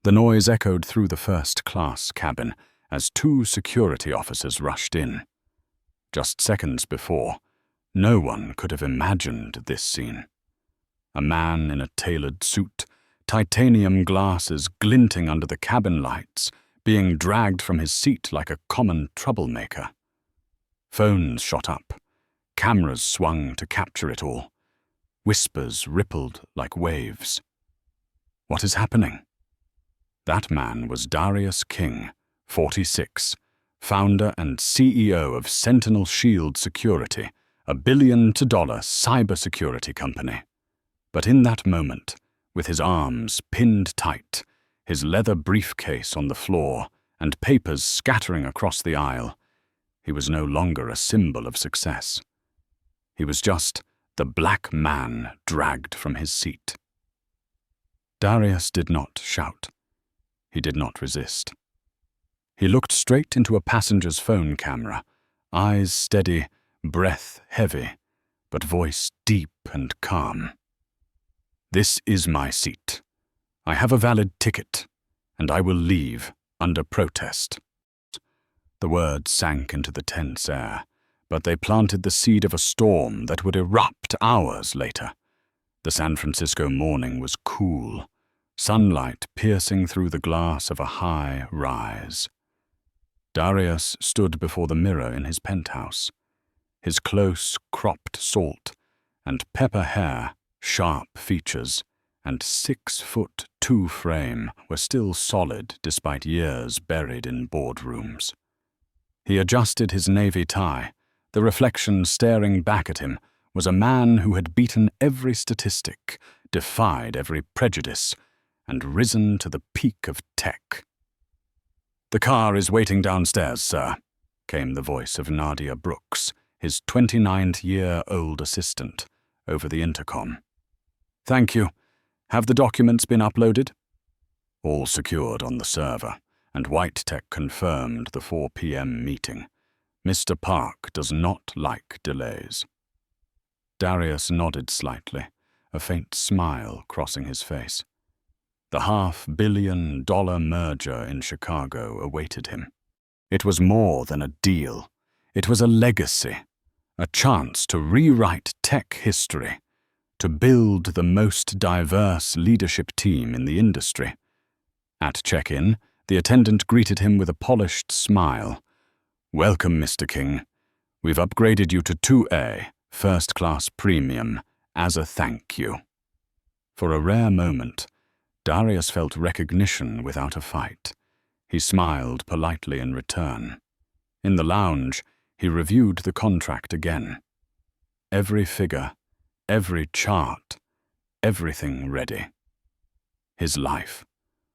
The noise echoed through the first-class cabin as two security officers rushed in. Just seconds before, no one could have imagined this scene. A man in a tailored suit, titanium glasses glinting under the cabin lights, being dragged from his seat like a common troublemaker. Phones shot up. Cameras swung to capture it all. Whispers rippled like waves. What is happening? That man was Darius King, 46, founder and CEO of Sentinel Shield Security, a billion-to-dollar cybersecurity company. But in that moment, with his arms pinned tight, his leather briefcase on the floor, and papers scattering across the aisle, he was no longer a symbol of success. He was just the black man dragged from his seat. Darius did not shout. He did not resist. He looked straight into a passenger's phone camera, eyes steady, breath heavy, but voice deep and calm. "This is my seat. I have a valid ticket, and I will leave under protest." The words sank into the tense air, but they planted the seed of a storm that would erupt hours later. The San Francisco morning was cool, sunlight piercing through the glass of a high rise. Darius stood before the mirror in his penthouse. His close, cropped salt and pepper hair, sharp features, and 6'2" frame were still solid despite years buried in boardrooms. He adjusted his navy tie. The reflection staring back at him was a man who had beaten every statistic, defied every prejudice, and risen to the peak of tech. "The car is waiting downstairs, sir," came the voice of Nadia Brooks, his 29-year-old assistant, over the intercom. "Thank you. Have the documents been uploaded?" All secured on the server, and White Tech confirmed the 4 p.m. meeting. Mr. Park does not like delays. Darius nodded slightly, a faint smile crossing his face. The $500 million merger in Chicago awaited him. It was more than a deal. It was a legacy, a chance to rewrite tech history, to build the most diverse leadership team in the industry. At check-in, the attendant greeted him with a polished smile. "Welcome, Mr. King. We've upgraded you to 2A, first-class premium, as a thank you." For a rare moment, Darius felt recognition without a fight. He smiled politely in return. In the lounge, he reviewed the contract again. Every figure, every chart, everything ready. His life,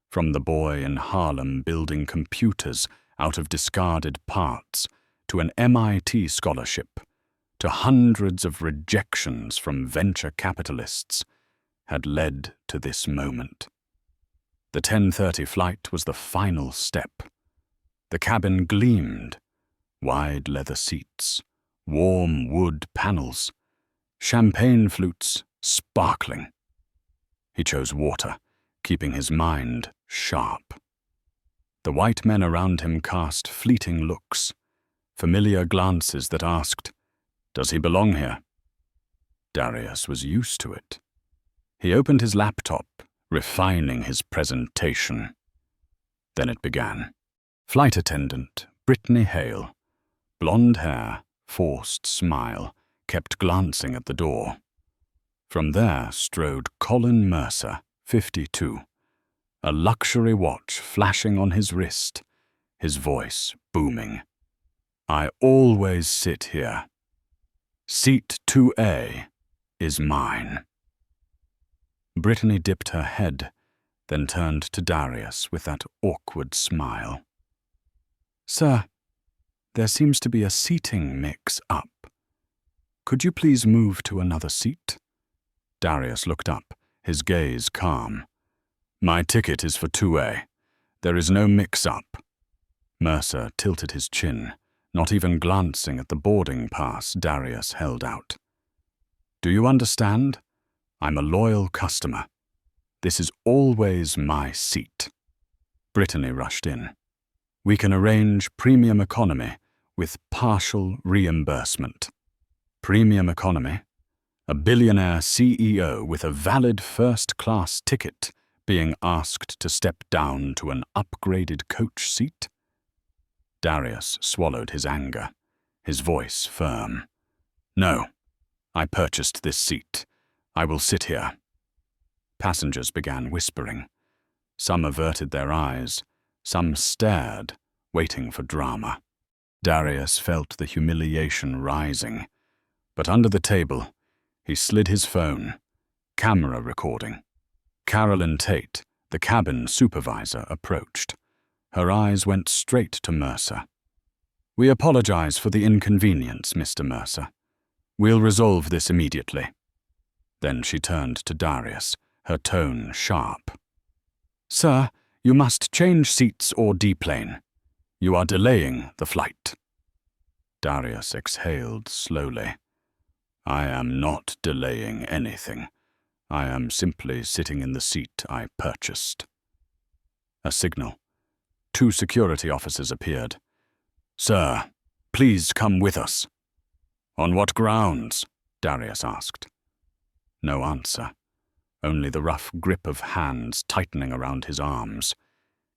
from the boy in Harlem building computers out of discarded parts, to an MIT scholarship, to hundreds of rejections from venture capitalists, had led to this moment. The 10:30 flight was the final step. The cabin gleamed. Wide leather seats, warm wood panels, champagne flutes sparkling. He chose water, keeping his mind sharp. The white men around him cast fleeting looks, familiar glances that asked, "Does he belong here?" Darius was used to it. He opened his laptop, refining his presentation. Then it began. Flight attendant Brittany Hale, blonde hair, forced smile, kept glancing at the door. From there strode Colin Mercer, 52, a luxury watch flashing on his wrist, his voice booming. "I always sit here. Seat 2A is mine." Brittany dipped her head, then turned to Darius with that awkward smile. "Sir, there seems to be a seating mix-up. Could you please move to another seat?" Darius looked up, his gaze calm. "My ticket is for 2A. There is no mix-up." Mercer tilted his chin, not even glancing at the boarding pass Darius held out. "Do you understand? I'm a loyal customer. This is always my seat." Brittany rushed in. "We can arrange premium economy with partial reimbursement." Premium economy? A billionaire CEO with a valid first-class ticket being asked to step down to an upgraded coach seat? Darius swallowed his anger, his voice firm. "No, I purchased this seat. I will sit here." Passengers began whispering. Some averted their eyes, some stared, waiting for drama. Darius felt the humiliation rising, but under the table, he slid his phone, camera recording. Carolyn Tate, the cabin supervisor, approached. Her eyes went straight to Mercer. "We apologize for the inconvenience, Mr. Mercer. We'll resolve this immediately." Then she turned to Darius, her tone sharp. "Sir, you must change seats or deplane. You are delaying the flight." Darius exhaled slowly. "I am not delaying anything. I am simply sitting in the seat I purchased." A signal. 2 security officers appeared. "Sir, please come with us." "On what grounds?" Darius asked. No answer. Only the rough grip of hands tightening around his arms.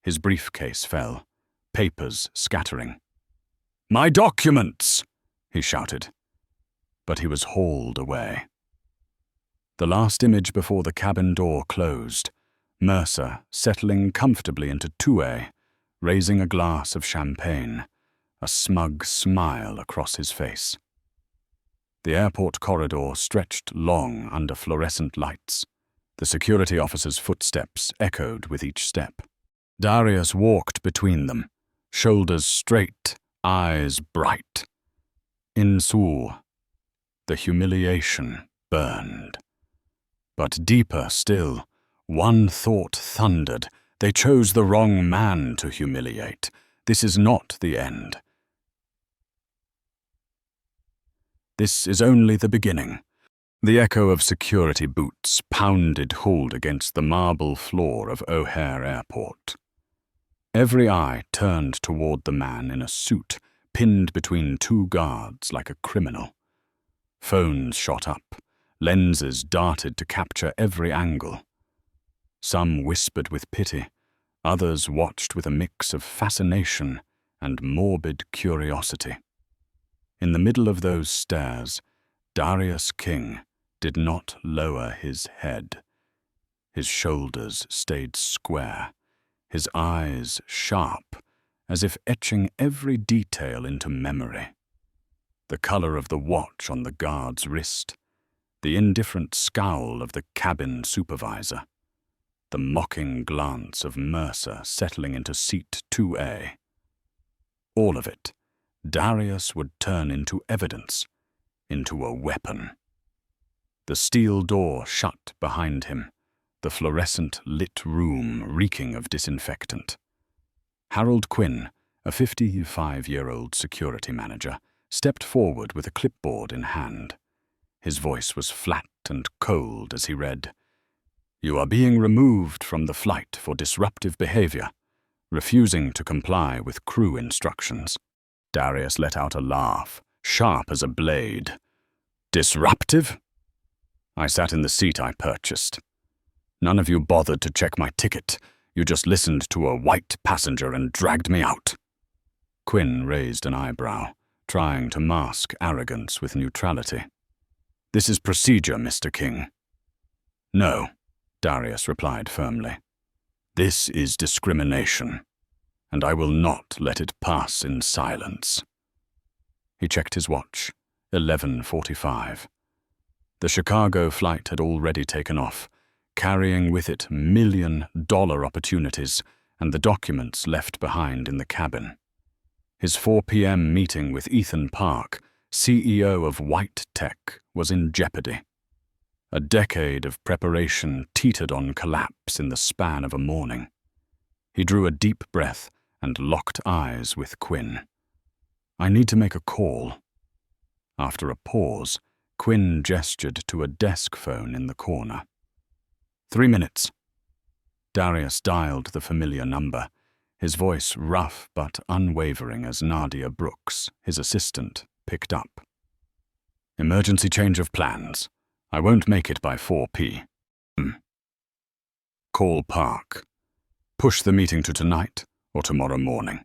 His briefcase fell, papers scattering. "My documents!" he shouted. But he was hauled away. The last image before the cabin door closed, Mercer settling comfortably into 2A, raising a glass of champagne, a smug smile across his face. The airport corridor stretched long under fluorescent lights. The security officer's footsteps echoed with each step. Darius walked between them, shoulders straight, eyes bright. In Seoul, the humiliation burned. But deeper still, one thought thundered. They chose the wrong man to humiliate. This is not the end. This is only the beginning. The echo of security boots pounded hold against the marble floor of O'Hare Airport. Every eye turned toward the man in a suit, pinned between 2 guards like a criminal. Phones shot up, lenses darted to capture every angle. Some whispered with pity, others watched with a mix of fascination and morbid curiosity. In the middle of those stares, Darius King did not lower his head. His shoulders stayed square, his eyes sharp, as if etching every detail into memory. The color of the watch on the guard's wrist, the indifferent scowl of the cabin supervisor, the mocking glance of Mercer settling into seat 2A. All of it, Darius would turn into evidence, into a weapon. The steel door shut behind him, the fluorescent-lit room reeking of disinfectant. Harold Quinn, a 55-year-old security manager, stepped forward with a clipboard in hand. His voice was flat and cold as he read, "You are being removed from the flight for disruptive behavior, refusing to comply with crew instructions." Darius let out a laugh, sharp as a blade. "Disruptive? I sat in the seat I purchased. None of you bothered to check my ticket. You just listened to a white passenger and dragged me out." Quinn raised an eyebrow, trying to mask arrogance with neutrality. "This is procedure, Mr. King." "No," Darius replied firmly. "This is discrimination, and I will not let it pass in silence." He checked his watch, 11:45. The Chicago flight had already taken off, carrying with it million-dollar opportunities and the documents left behind in the cabin. His 4 p.m. meeting with Ethan Park, CEO of White Tech, was in jeopardy. A decade of preparation teetered on collapse in the span of a morning. He drew a deep breath and locked eyes with Quinn. "I need to make a call." After a pause, Quinn gestured to a desk phone in the corner. 3 minutes. Darius dialed the familiar number, his voice rough but unwavering as Nadia Brooks, his assistant, picked up. "Emergency change of plans. I won't make it by 4 p.m. Call Park. Push the meeting to tonight or tomorrow morning.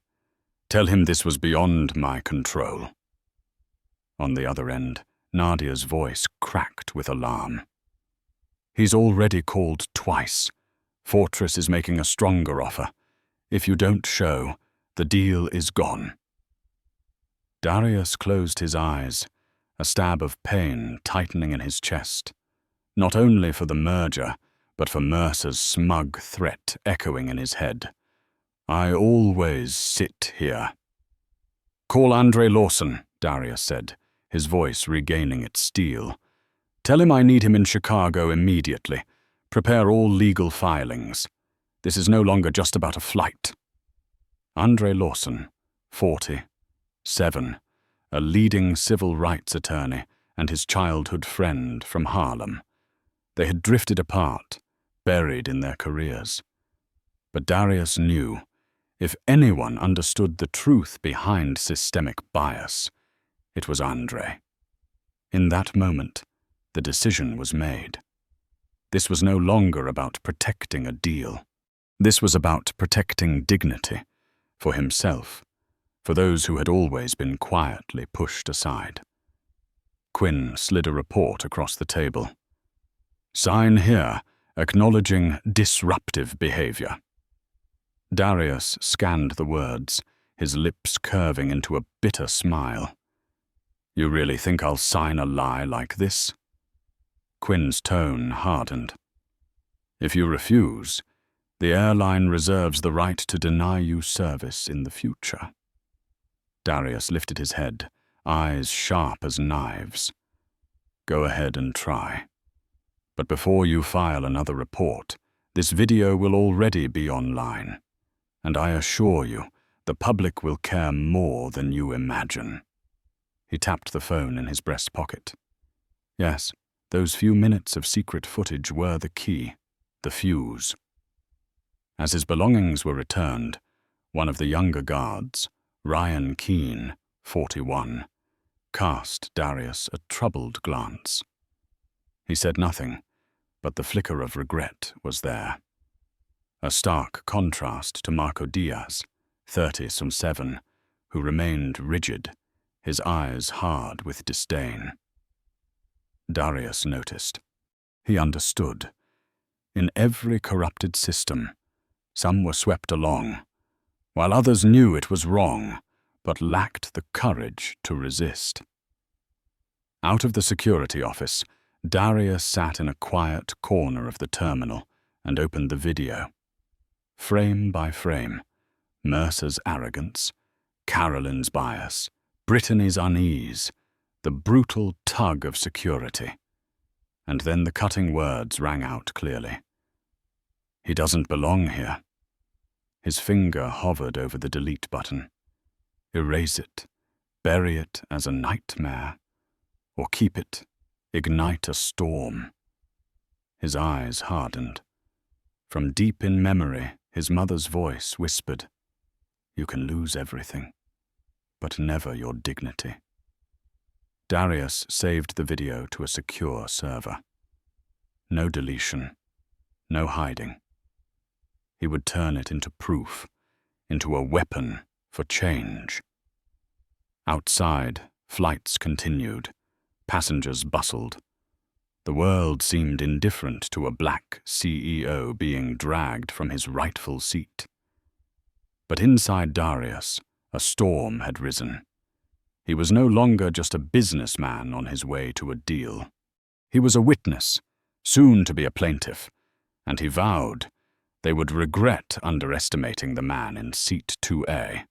Tell him this was beyond my control." On the other end, Nadia's voice cracked with alarm. "He's already called twice. Fortress is making a stronger offer. If you don't show, the deal is gone." Darius closed his eyes, a stab of pain tightening in his chest, not only for the merger, but for Mercer's smug threat echoing in his head. "I always sit here." "Call Andre Lawson," Darius said, his voice regaining its steel. "Tell him I need him in Chicago immediately. Prepare all legal filings. This is no longer just about a flight." Andre Lawson, 47, a leading civil rights attorney and his childhood friend from Harlem. They had drifted apart, buried in their careers. But Darius knew, if anyone understood the truth behind systemic bias, it was Andre. In that moment, the decision was made. This was no longer about protecting a deal. This was about protecting dignity, for himself, for those who had always been quietly pushed aside. Quinn slid a report across the table. "Sign here, acknowledging disruptive behavior." Darius scanned the words, his lips curving into a bitter smile. "You really think I'll sign a lie like this?" Quinn's tone hardened. "If you refuse, the airline reserves the right to deny you service in the future." Darius lifted his head, eyes sharp as knives. "Go ahead and try. But before you file another report, this video will already be online. And I assure you, the public will care more than you imagine." He tapped the phone in his breast pocket. Yes, those few minutes of secret footage were the key, the fuse. As his belongings were returned, one of the younger guards, Ryan Keene, 41, cast Darius a troubled glance. He said nothing, but the flicker of regret was there. A stark contrast to Marco Diaz, 37, who remained rigid, his eyes hard with disdain. Darius noticed. He understood. In every corrupted system, some were swept along, while others knew it was wrong, but lacked the courage to resist. Out of the security office, Darius sat in a quiet corner of the terminal and opened the video. Frame by frame, Mercer's arrogance, Carolyn's bias, Brittany's unease, the brutal tug of security. And then the cutting words rang out clearly. "He doesn't belong here." His finger hovered over the delete button. Erase it, bury it as a nightmare, or keep it, ignite a storm. His eyes hardened. From deep in memory, his mother's voice whispered, "You can lose everything, but never your dignity." Darius saved the video to a secure server. No deletion, no hiding. He would turn it into proof, into a weapon for change. Outside, flights continued. Passengers bustled. The world seemed indifferent to a black CEO being dragged from his rightful seat. But inside Darius, a storm had risen. He was no longer just a businessman on his way to a deal. He was a witness, soon to be a plaintiff, and he vowed they would regret underestimating the man in seat 2A.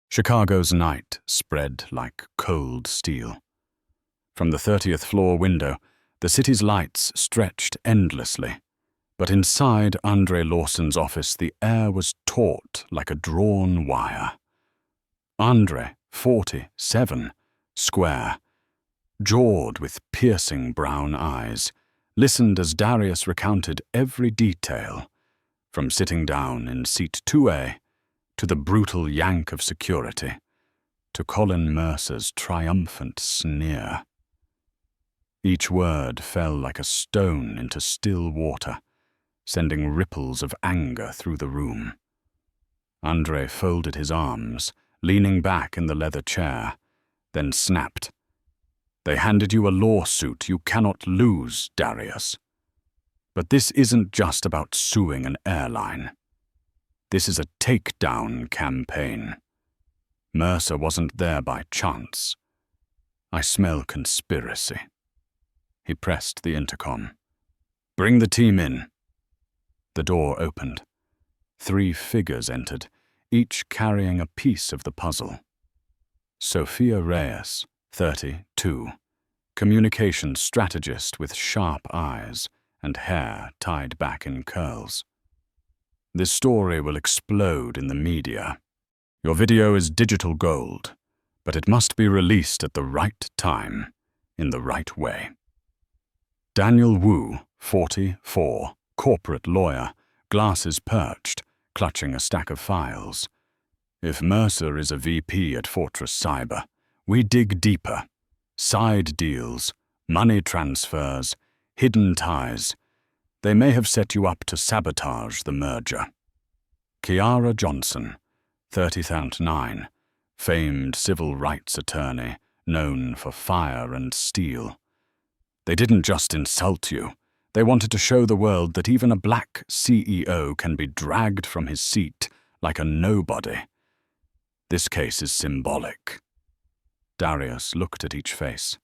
Chicago's night spread like cold steel. From the 30th floor window, the city's lights stretched endlessly, but inside Andre Lawson's office the air was taut like a drawn wire. Andre, 47, square, jawed with piercing brown eyes, listened as Darius recounted every detail, from sitting down in seat 2A to the brutal yank of security, to Colin Mercer's triumphant sneer. Each word fell like a stone into still water, sending ripples of anger through the room. Andre folded his arms, leaning back in the leather chair, then snapped. "They handed you a lawsuit you cannot lose, Darius. But this isn't just about suing an airline. This is a takedown campaign. Mercer wasn't there by chance. I smell conspiracy." He pressed the intercom. "Bring the team in." The door opened. 3 figures entered, each carrying a piece of the puzzle. Sophia Reyes, 32, communications strategist with sharp eyes and hair tied back in curls. "This story will explode in the media. Your video is digital gold, but it must be released at the right time, in the right way." Daniel Wu, 44, corporate lawyer, glasses perched, clutching a stack of files. "If Mercer is a VP at Fortress Cyber, we dig deeper. Side deals, money transfers, hidden ties. They may have set you up to sabotage the merger." Kiara Johnson, 39, famed civil rights attorney, known for fire and steel. "They didn't just insult you. They wanted to show the world that even a black CEO can be dragged from his seat like a nobody. This case is symbolic." Darius looked at each face.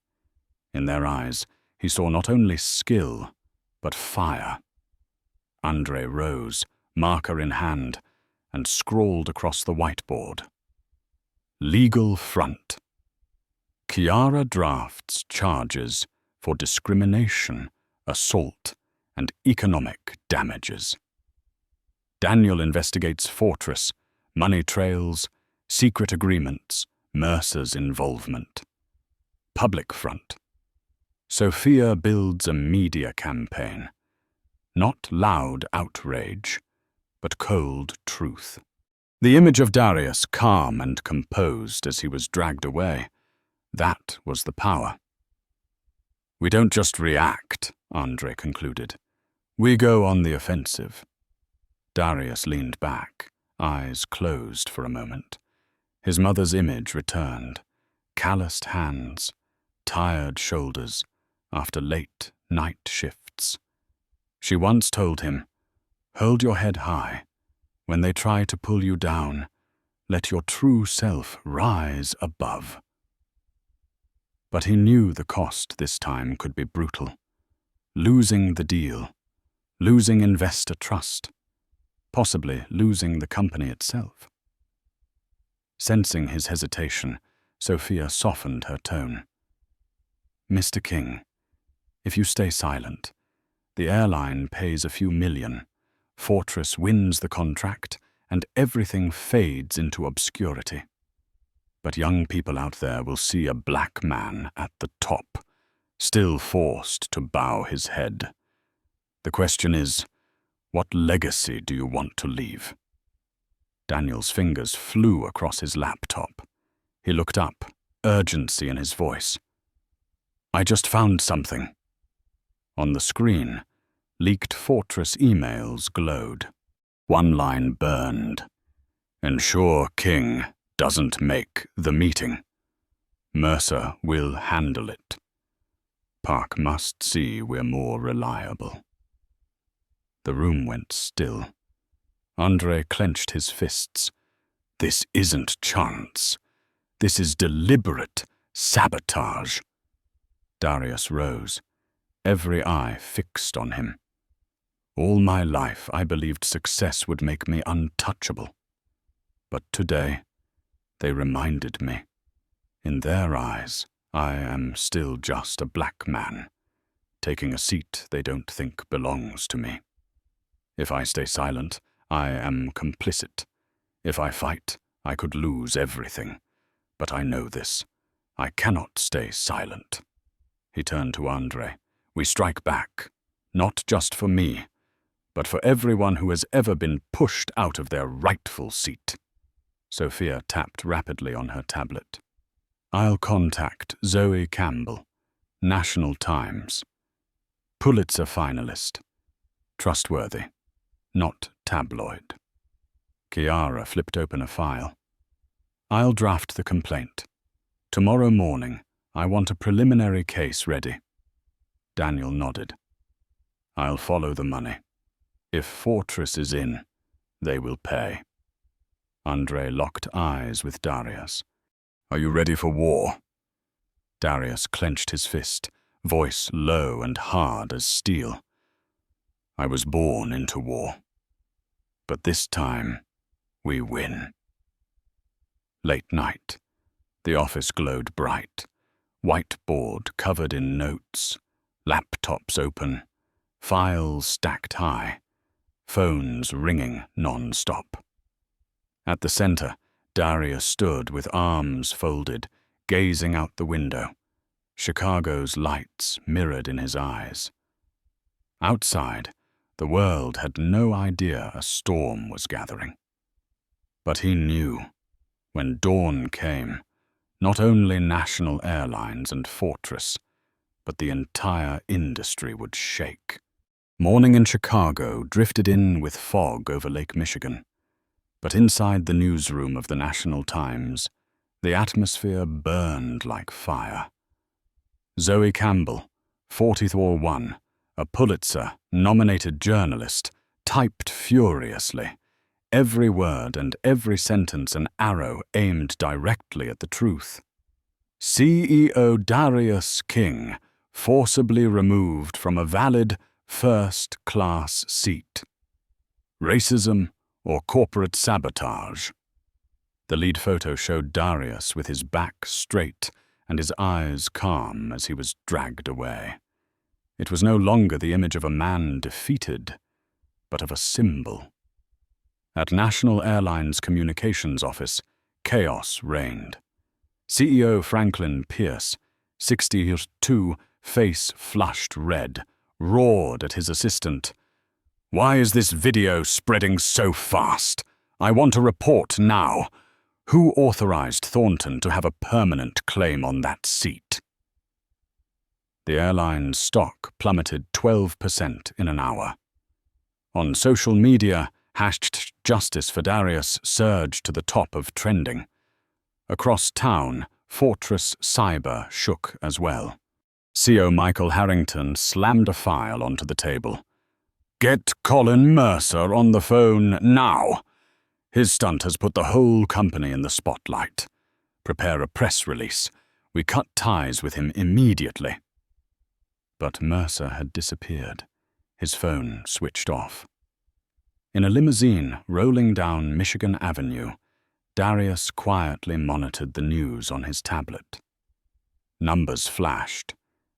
In their eyes, he saw not only skill, but fire. Andre rose, marker in hand, and scrawled across the whiteboard. "Legal front. Kiara drafts charges for discrimination, assault, and economic damages. Daniel investigates Fortress, money trails, secret agreements, Mercer's involvement. Public front. Sophia builds a media campaign. Not loud outrage, but cold truth." The image of Darius, calm and composed as he was dragged away, that was the power. "We don't just react," Andre concluded. "We go on the offensive." Darius leaned back, eyes closed for a moment. His mother's image returned, calloused hands, tired shoulders after late night shifts. She once told him, "Hold your head high. When they try to pull you down, let your true self rise above." But he knew the cost this time could be brutal. Losing the deal, losing investor trust, possibly losing the company itself. Sensing his hesitation, Sophia softened her tone. "Mr. King, if you stay silent, the airline pays a few million, Fortress wins the contract, and everything fades into obscurity. But young people out there will see a black man at the top, still forced to bow his head. The question is, what legacy do you want to leave?" Daniel's fingers flew across his laptop. He looked up, urgency in his voice. "I just found something." On the screen, leaked Fortress emails glowed. One line burned. "Ensure King doesn't make the meeting. Mercer will handle it. Park must see we're more reliable." The room went still. Andre clenched his fists. "This isn't chance. This is deliberate sabotage." Darius rose, every eye fixed on him. "All my life I believed success would make me untouchable. But today, they reminded me. In their eyes, I am still just a black man, taking a seat they don't think belongs to me. If I stay silent, I am complicit. If I fight, I could lose everything. But I know this. I cannot stay silent." He turned to Andre. "We strike back, not just for me, but for everyone who has ever been pushed out of their rightful seat." Sophia tapped rapidly on her tablet. I'll contact Zoe Campbell, National Times. Pulitzer finalist. Trustworthy, not tabloid. Chiara flipped open a file. I'll draft the complaint. Tomorrow morning, I want a preliminary case ready. Daniel nodded. I'll follow the money. If Fortress is in, they will pay. Andre locked eyes with Darius. Are you ready for war? Darius clenched his fist, voice low and hard as steel. I was born into war. But this time, we win. Late night. The office glowed bright. Whiteboard covered in notes. Laptops open. Files stacked high. Phones ringing non-stop. At the center, Darius stood with arms folded, gazing out the window. Chicago's lights mirrored in his eyes. Outside, the world had no idea a storm was gathering. But he knew, when dawn came, not only National Airlines and Fortress, but the entire industry would shake. Morning in Chicago drifted in with fog over Lake Michigan. But inside the newsroom of the National Times, the atmosphere burned like fire. Zoe Campbell, 44-1, a Pulitzer-nominated journalist, typed furiously, every word and every sentence an arrow aimed directly at the truth. CEO Darius King forcibly removed from a valid first-class seat. Racism or corporate sabotage. The lead photo showed Darius with his back straight and his eyes calm as he was dragged away. It was no longer the image of a man defeated, but of a symbol. At National Airlines Communications Office, chaos reigned. CEO Franklin Pierce, 62, face flushed red, roared at his assistant. Why is this video spreading so fast? I want a report now. Who authorized Thornton to have a permanent claim on that seat? The airline's stock plummeted 12% in an hour. On social media, #Justice for Darius surged to the top of trending. Across town, Fortress Cyber shook as well. CEO Michael Harrington slammed a file onto the table. Get Colin Mercer on the phone now. His stunt has put the whole company in the spotlight. Prepare a press release. We cut ties with him immediately. But Mercer had disappeared. His phone switched off. In a limousine rolling down Michigan Avenue, Darius quietly monitored the news on his tablet. Numbers flashed.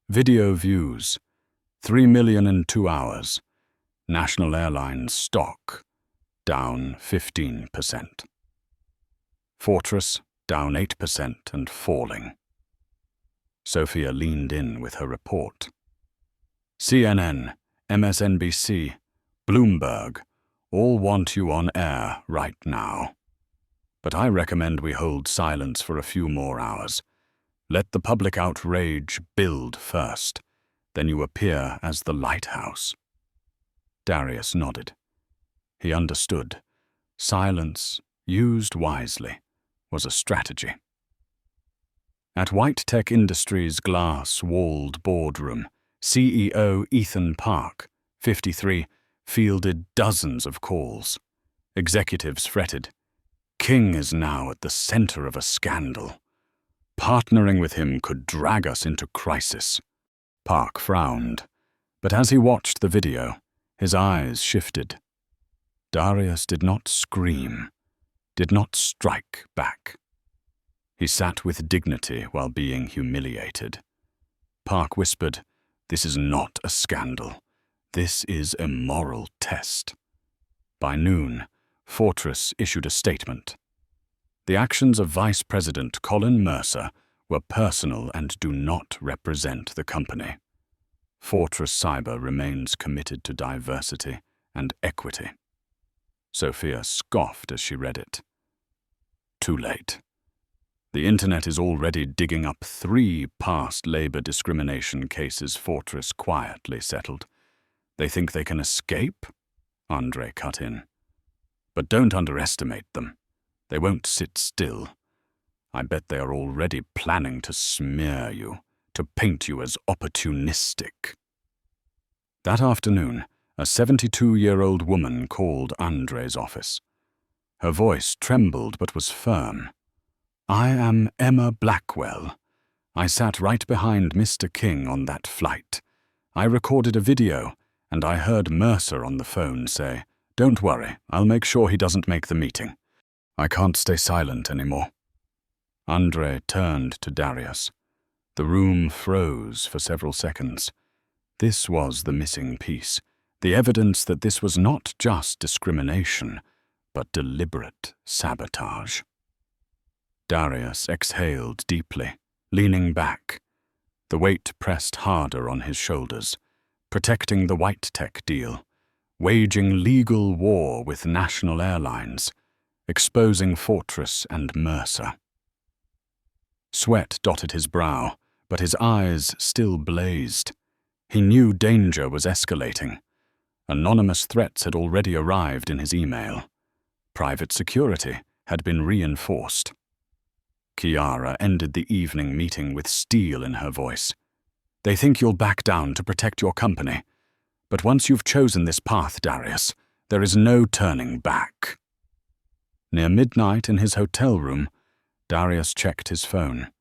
Video views. 3 million in 2 hours. National Airlines stock down 15%. Fortress down 8% and falling. Sophia leaned in with her report. CNN, MSNBC, Bloomberg, all want you on air right now. But I recommend we hold silence for a few more hours. Let the public outrage build first, then you appear as the lighthouse. Darius nodded. He understood. Silence, used wisely, was a strategy. At White Tech Industries' glass-walled boardroom, CEO Ethan Park, 53, fielded dozens of calls. Executives fretted. King is now at the center of a scandal. Partnering with him could drag us into crisis. Park frowned, but as he watched the video, his eyes shifted. Darius did not scream, did not strike back. He sat with dignity while being humiliated. Park whispered, "This is not a scandal. This is a moral test." By noon, Fortress issued a statement. The actions of Vice President Colin Mercer were personal and do not represent the company. Fortress Cyber remains committed to diversity and equity. Sophia scoffed as she read it. too late. The internet is already digging up 3 past labor discrimination cases Fortress quietly settled. They think they can escape? Andre cut in. But don't underestimate them. They won't sit still. I bet they are already planning to smear you, to paint you as opportunistic. That afternoon, a 72-year-old woman called Andre's office. Her voice trembled but was firm. "I am Emma Blackwell. I sat right behind Mr. King on that flight. I recorded a video, and I heard Mercer on the phone say, 'Don't worry, I'll make sure he doesn't make the meeting.' I can't stay silent anymore." Andre turned to Darius. The room froze for several seconds. This was the missing piece, the evidence that this was not just discrimination, but deliberate sabotage. Darius exhaled deeply, leaning back. The weight pressed harder on his shoulders, protecting the White Tech deal, waging legal war with national airlines, exposing Fortress and Mercer. Sweat dotted his brow, but his eyes still blazed. He knew danger was escalating. Anonymous threats had already arrived in his email. Private security had been reinforced. Kiara ended the evening meeting with steel in her voice. "They think you'll back down to protect your company. But once you've chosen this path, Darius, there is no turning back." Near midnight in his hotel room, Darius checked his phone.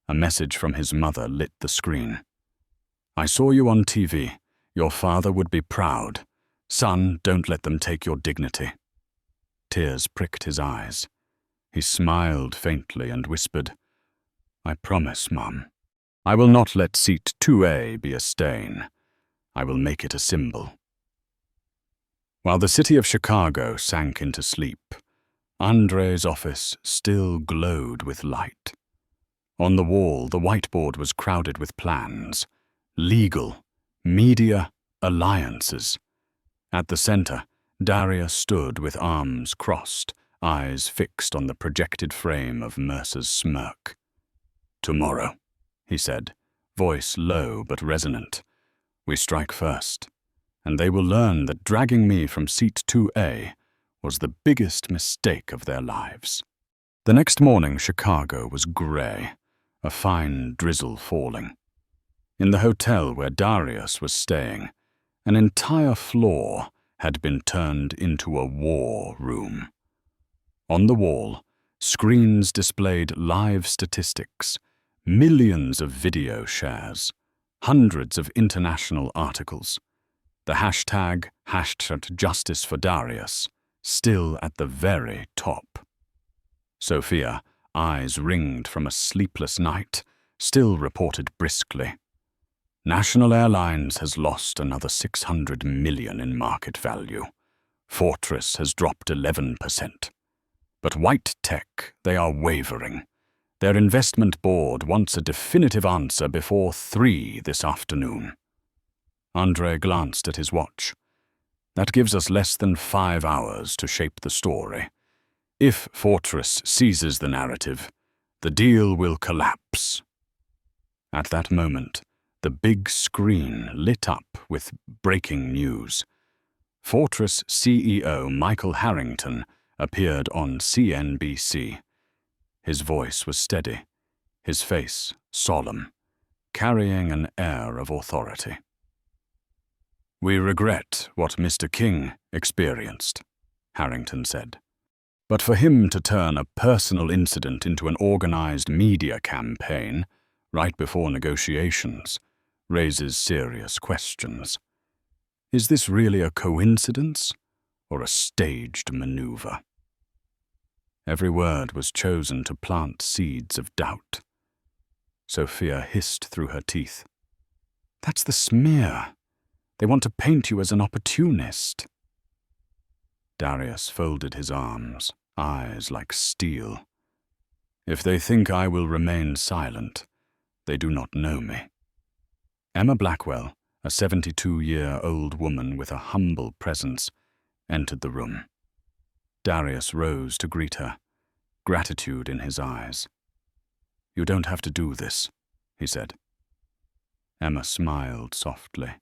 A message from his mother lit the screen. "I saw you on TV. Your father would be proud. Son, don't let them take your dignity." Tears pricked his eyes. He smiled faintly and whispered, "I promise, Mum. I will not let seat 2A be a stain. I will make it a symbol." While the city of Chicago sank into sleep, Andre's office still glowed with light. On the wall, the whiteboard was crowded with plans. Legal, media, alliances. At the center, Darius stood with arms crossed, eyes fixed on the projected frame of Mercer's smirk. "Tomorrow," he said, voice low but resonant. "We strike first, and they will learn that dragging me from seat 2A was the biggest mistake of their lives." The next morning, Chicago was gray, a fine drizzle falling. In the hotel where Darius was staying, an entire floor had been turned into a war room. On the wall, screens displayed live statistics, millions of video shares, hundreds of international articles. The hashtag #JusticeForDarius still at the very top. Sophia, eyes ringed from a sleepless night, still reported briskly. "National Airlines has lost another 600 million in market value. Fortress has dropped 11%. But White Tech, they are wavering. Their investment board wants a definitive answer before 3 this afternoon." Andre glanced at his watch. "That gives us less than 5 hours to shape the story. If Fortress seizes the narrative, the deal will collapse." At that moment, the big screen lit up with breaking news. Fortress CEO Michael Harrington appeared on CNBC. His voice was steady, his face solemn, carrying an air of authority. "We regret what Mr. King experienced," Harrington said. "But for him to turn a personal incident into an organized media campaign right before negotiations raises serious questions. Is this really a coincidence or a staged maneuver?" Every word was chosen to plant seeds of doubt. Sophia hissed through her teeth. "That's the smear. They want to paint you as an opportunist." Darius folded his arms, eyes like steel. "If they think I will remain silent, they do not know me." Emma Blackwell, a 72-year-old woman with a humble presence, entered the room. Darius rose to greet her. gratitude in his eyes. "You don't have to do this," he said. Emma smiled softly.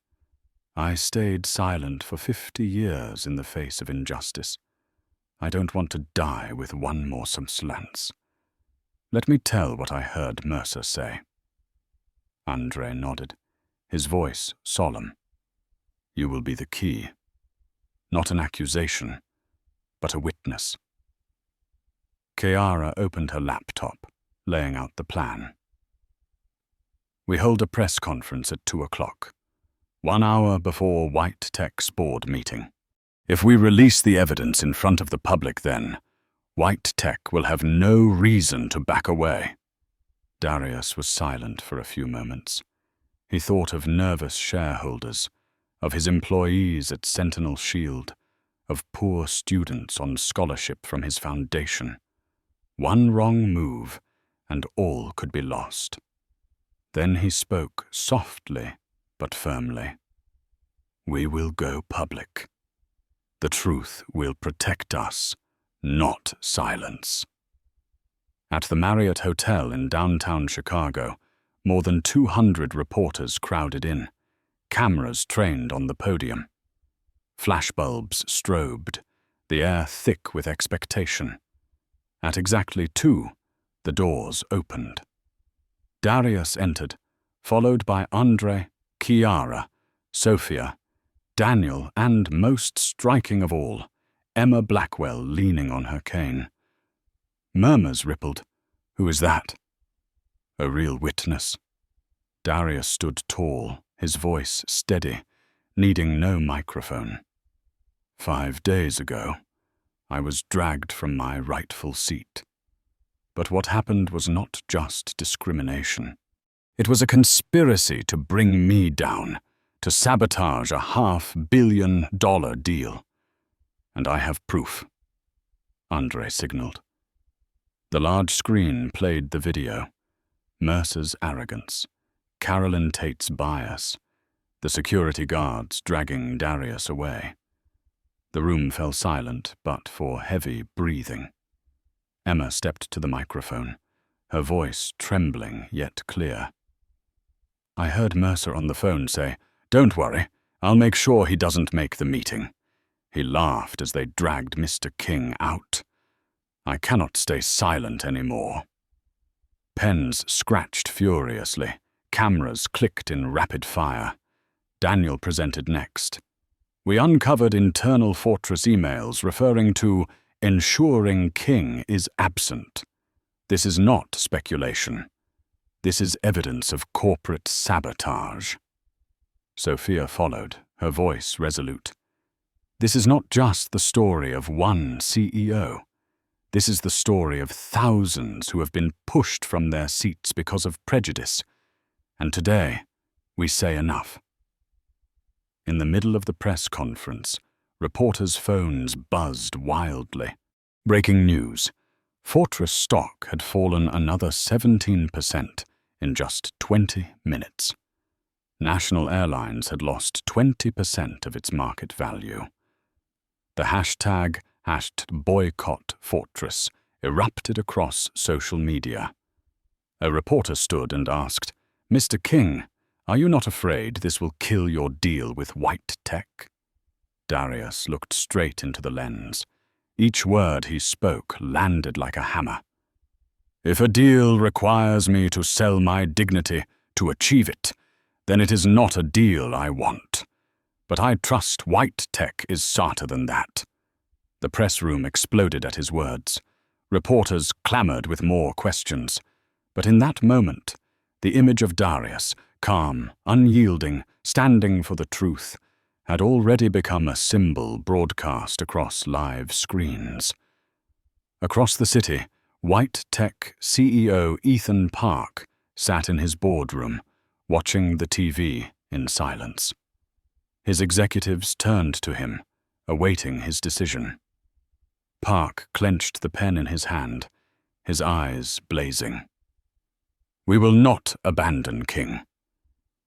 "I stayed silent for 50 years in the face of injustice. I don't want to die with one more lance. Let me tell what I heard Mercer say." Andre nodded, his voice solemn. "You will be the key. Not an accusation, but a witness." Chiara opened her laptop, laying out the plan. "We hold a press conference at 2 o'clock, 1 hour before White Tech's board meeting. If we release the evidence in front of the public then, White Tech will have no reason to back away." Darius was silent for a few moments. He thought of nervous shareholders, of his employees at Sentinel Shield, of poor students on scholarship from his foundation. One wrong move, and all could be lost. Then he spoke softly but firmly. "We will go public. The truth will protect us, not silence." At the Marriott Hotel in downtown Chicago, more than 200 reporters crowded in, cameras trained on the podium. Flashbulbs strobed, the air thick with expectation. At exactly 2, the doors opened. Darius entered, followed by Andre, Chiara, Sophia, Daniel, and, most striking of all, Emma Blackwell leaning on her cane. Murmurs rippled. "Who is that?" "A real witness." Darius stood tall, his voice steady, needing no microphone. 5 days ago, I was dragged from my rightful seat. But what happened was not just discrimination. It was a conspiracy to bring me down, to sabotage a $500 million deal. And I have proof. Andre signaled. The large screen played the video. Mercer's arrogance, Carolyn Tate's bias, the security guards dragging Darius away. The room fell silent, but for heavy breathing. Emma stepped to the microphone, her voice trembling yet clear. "I heard Mercer on the phone say, 'Don't worry, I'll make sure he doesn't make the meeting.' He laughed as they dragged Mr. King out. I cannot stay silent anymore." Pens scratched furiously. Cameras clicked in rapid fire. Daniel presented next. "We uncovered internal Fortress emails referring to ensuring King is absent. This is not speculation. This is evidence of corporate sabotage." Sophia followed, her voice resolute. "This is not just the story of one CEO. This is the story of thousands who have been pushed from their seats because of prejudice. And today, we say enough." In the middle of the press conference, reporters' phones buzzed wildly. Breaking news. Fortress stock had fallen another 17% in just 20 minutes. National Airlines had lost 20% of its market value. The hashtag #boycottfortress erupted across social media. A reporter stood and asked, "Mr. King, are you not afraid this will kill your deal with White Tech?" Darius looked straight into the lens. Each word he spoke landed like a hammer. "If a deal requires me to sell my dignity to achieve it, then it is not a deal I want. But I trust White Tech is smarter than that." The press room exploded at his words. Reporters clamored with more questions. But in that moment, the image of Darius, calm, unyielding, standing for the truth, had already become a symbol broadcast across live screens. Across the city, White Tech CEO Ethan Park sat in his boardroom, watching the TV in silence. His executives turned to him, awaiting his decision. Park clenched the pen in his hand, his eyes blazing. "We will not abandon King.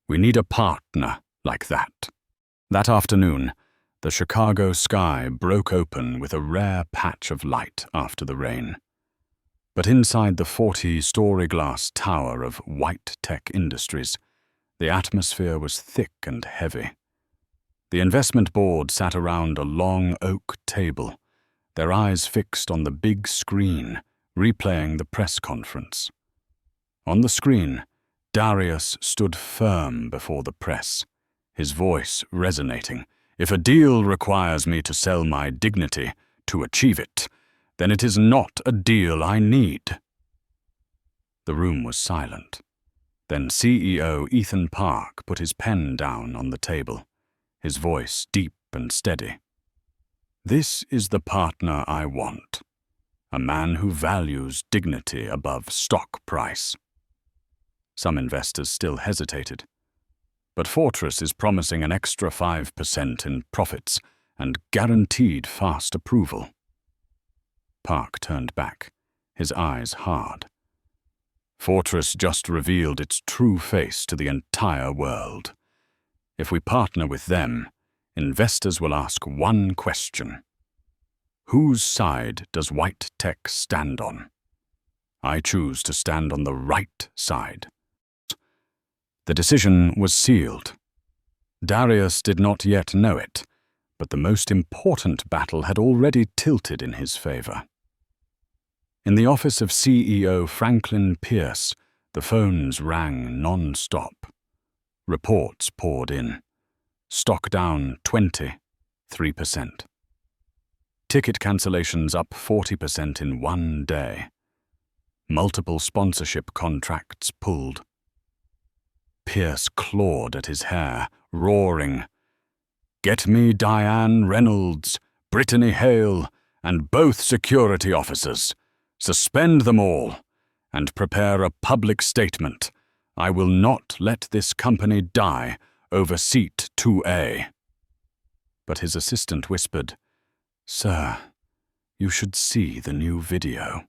We need a partner like that." That afternoon, the Chicago sky broke open with a rare patch of light after the rain. But inside the 40-story glass tower of White Tech Industries, the atmosphere was thick and heavy. The investment board sat around a long oak table, their eyes fixed on the big screen, replaying the press conference. On the screen, Darius stood firm before the press, his voice resonating. "If a deal requires me to sell my dignity to achieve it, then it is not a deal I need." The room was silent. Then CEO Ethan Park put his pen down on the table, his voice deep and steady. "This is the partner I want, a man who values dignity above stock price." Some investors still hesitated. But Fortress is promising an extra 5% in profits and guaranteed fast approval. Park turned back, his eyes hard. Fortress just revealed its true face to the entire world. If we partner with them, investors will ask one question: whose side does White Tech stand on? I choose to stand on the right side. The decision was sealed. Darius did not yet know it, but the most important battle had already tilted in his favor. In the office of CEO Franklin Pierce, the phones rang non-stop. Reports poured in. Stock down 23%. Ticket cancellations up 40% in one day. Multiple sponsorship contracts pulled. Pierce clawed at his hair, roaring, "Get me Diane Reynolds, Brittany Hale, and both security officers. Suspend them all, and prepare a public statement. I will not let this company die over seat 2A. But his assistant whispered, "Sir, you should see the new video."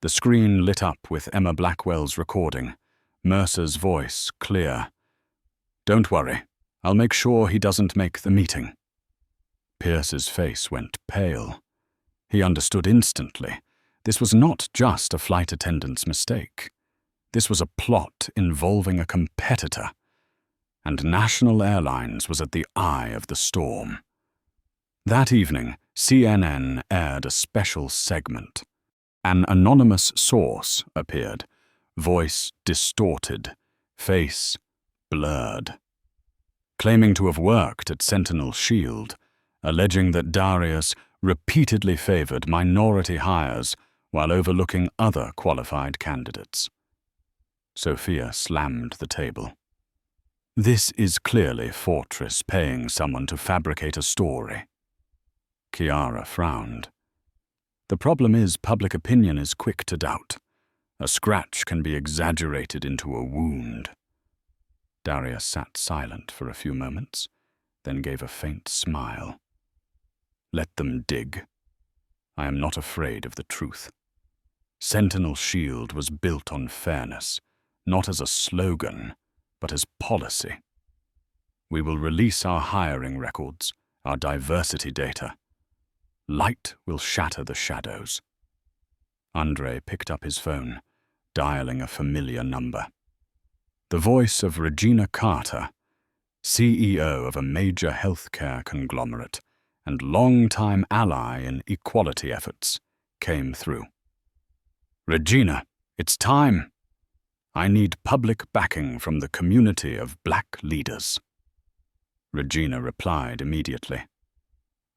The screen lit up with Emma Blackwell's recording, Mercer's voice clear. "Don't worry, I'll make sure he doesn't make the meeting." Pierce's face went pale. He understood instantly. This was not just a flight attendant's mistake. This was a plot involving a competitor, and National Airlines was at the eye of the storm. That evening, CNN aired a special segment. An anonymous source appeared, voice distorted, face blurred, claiming to have worked at Sentinel Shield, alleging that Darius repeatedly favored minority hires while overlooking other qualified candidates. Sophia slammed the table. "This is clearly Fortress paying someone to fabricate a story." Chiara frowned. "The problem is public opinion is quick to doubt. A scratch can be exaggerated into a wound." Darius sat silent for a few moments, then gave a faint smile. "Let them dig. I am not afraid of the truth. Sentinel Shield was built on fairness, not as a slogan, but as policy. We will release our hiring records, our diversity data. Light will shatter the shadows." Andre picked up his phone, dialing a familiar number. The voice of Regina Carter, CEO of a major healthcare conglomerate and longtime ally in equality efforts, came through. "Regina, it's time. I need public backing from the community of black leaders." Regina replied immediately.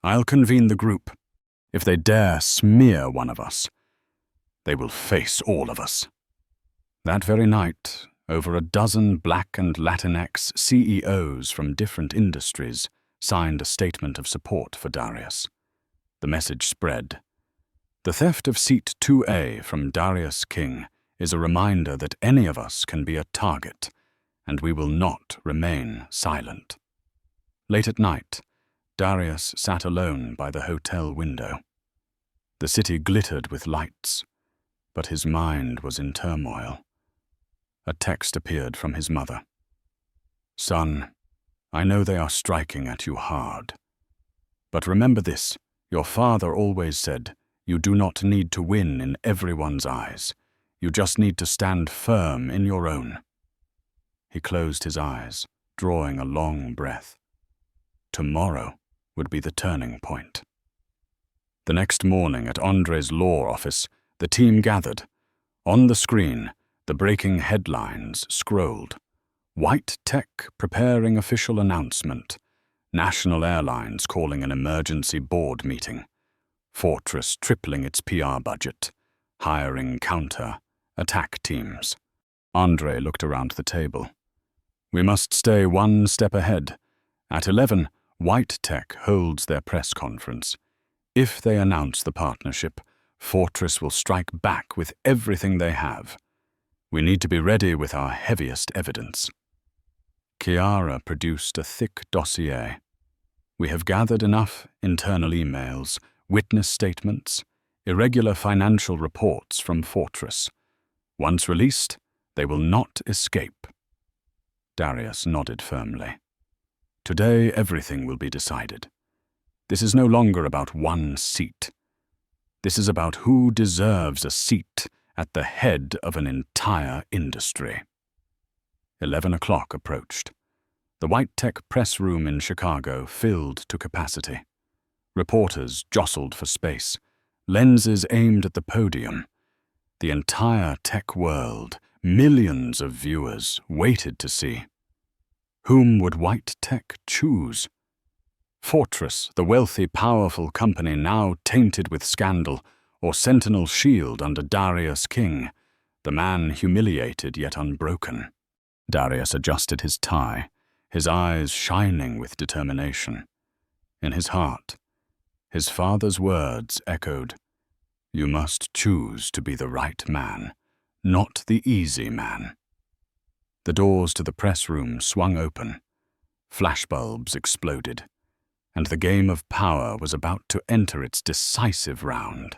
"I'll convene the group. If they dare smear one of us, they will face all of us." That very night, over a dozen Black and Latinx CEOs from different industries signed a statement of support for Darius. The message spread. "The theft of seat 2A from Darius King is a reminder that any of us can be a target, and we will not remain silent." Late at night, Darius sat alone by the hotel window. The city glittered with lights, but his mind was in turmoil. A text appeared from his mother. "Son, I know they are striking at you hard. But remember this, your father always said, You do not need to win in everyone's eyes. You just need to stand firm in your own. He closed his eyes, drawing a long breath. Tomorrow would be the turning point. The next morning at Andre's law office, the team gathered. On the screen, the breaking headlines scrolled. White Tech preparing official announcement. National Airlines calling an emergency board meeting. Fortress tripling its PR budget. Hiring counter-attack teams. Andre looked around the table. We must stay one step ahead. At 11, White Tech holds their press conference. If they announce the partnership, Fortress will strike back with everything they have. We need to be ready with our heaviest evidence. Chiara produced a thick dossier. We have gathered enough internal emails, witness statements, irregular financial reports from Fortress. Once released, they will not escape. Darius nodded firmly. Today everything will be decided. This is no longer about one seat. This is about who deserves a seat at the head of an entire industry. 11 o'clock approached. The White Tech press room in Chicago filled to capacity. Reporters jostled for space, lenses aimed at the podium. The entire tech world, millions of viewers, waited to see. Whom would White Tech choose? Fortress, the wealthy, powerful company now tainted with scandal, or Sentinel Shield under Darius King, the man humiliated yet unbroken? Darius adjusted his tie, his eyes shining with determination. In his heart, his father's words echoed, "You must choose to be the right man, not the easy man." The doors to the press room swung open. Flashbulbs exploded, and the game of power was about to enter its decisive round.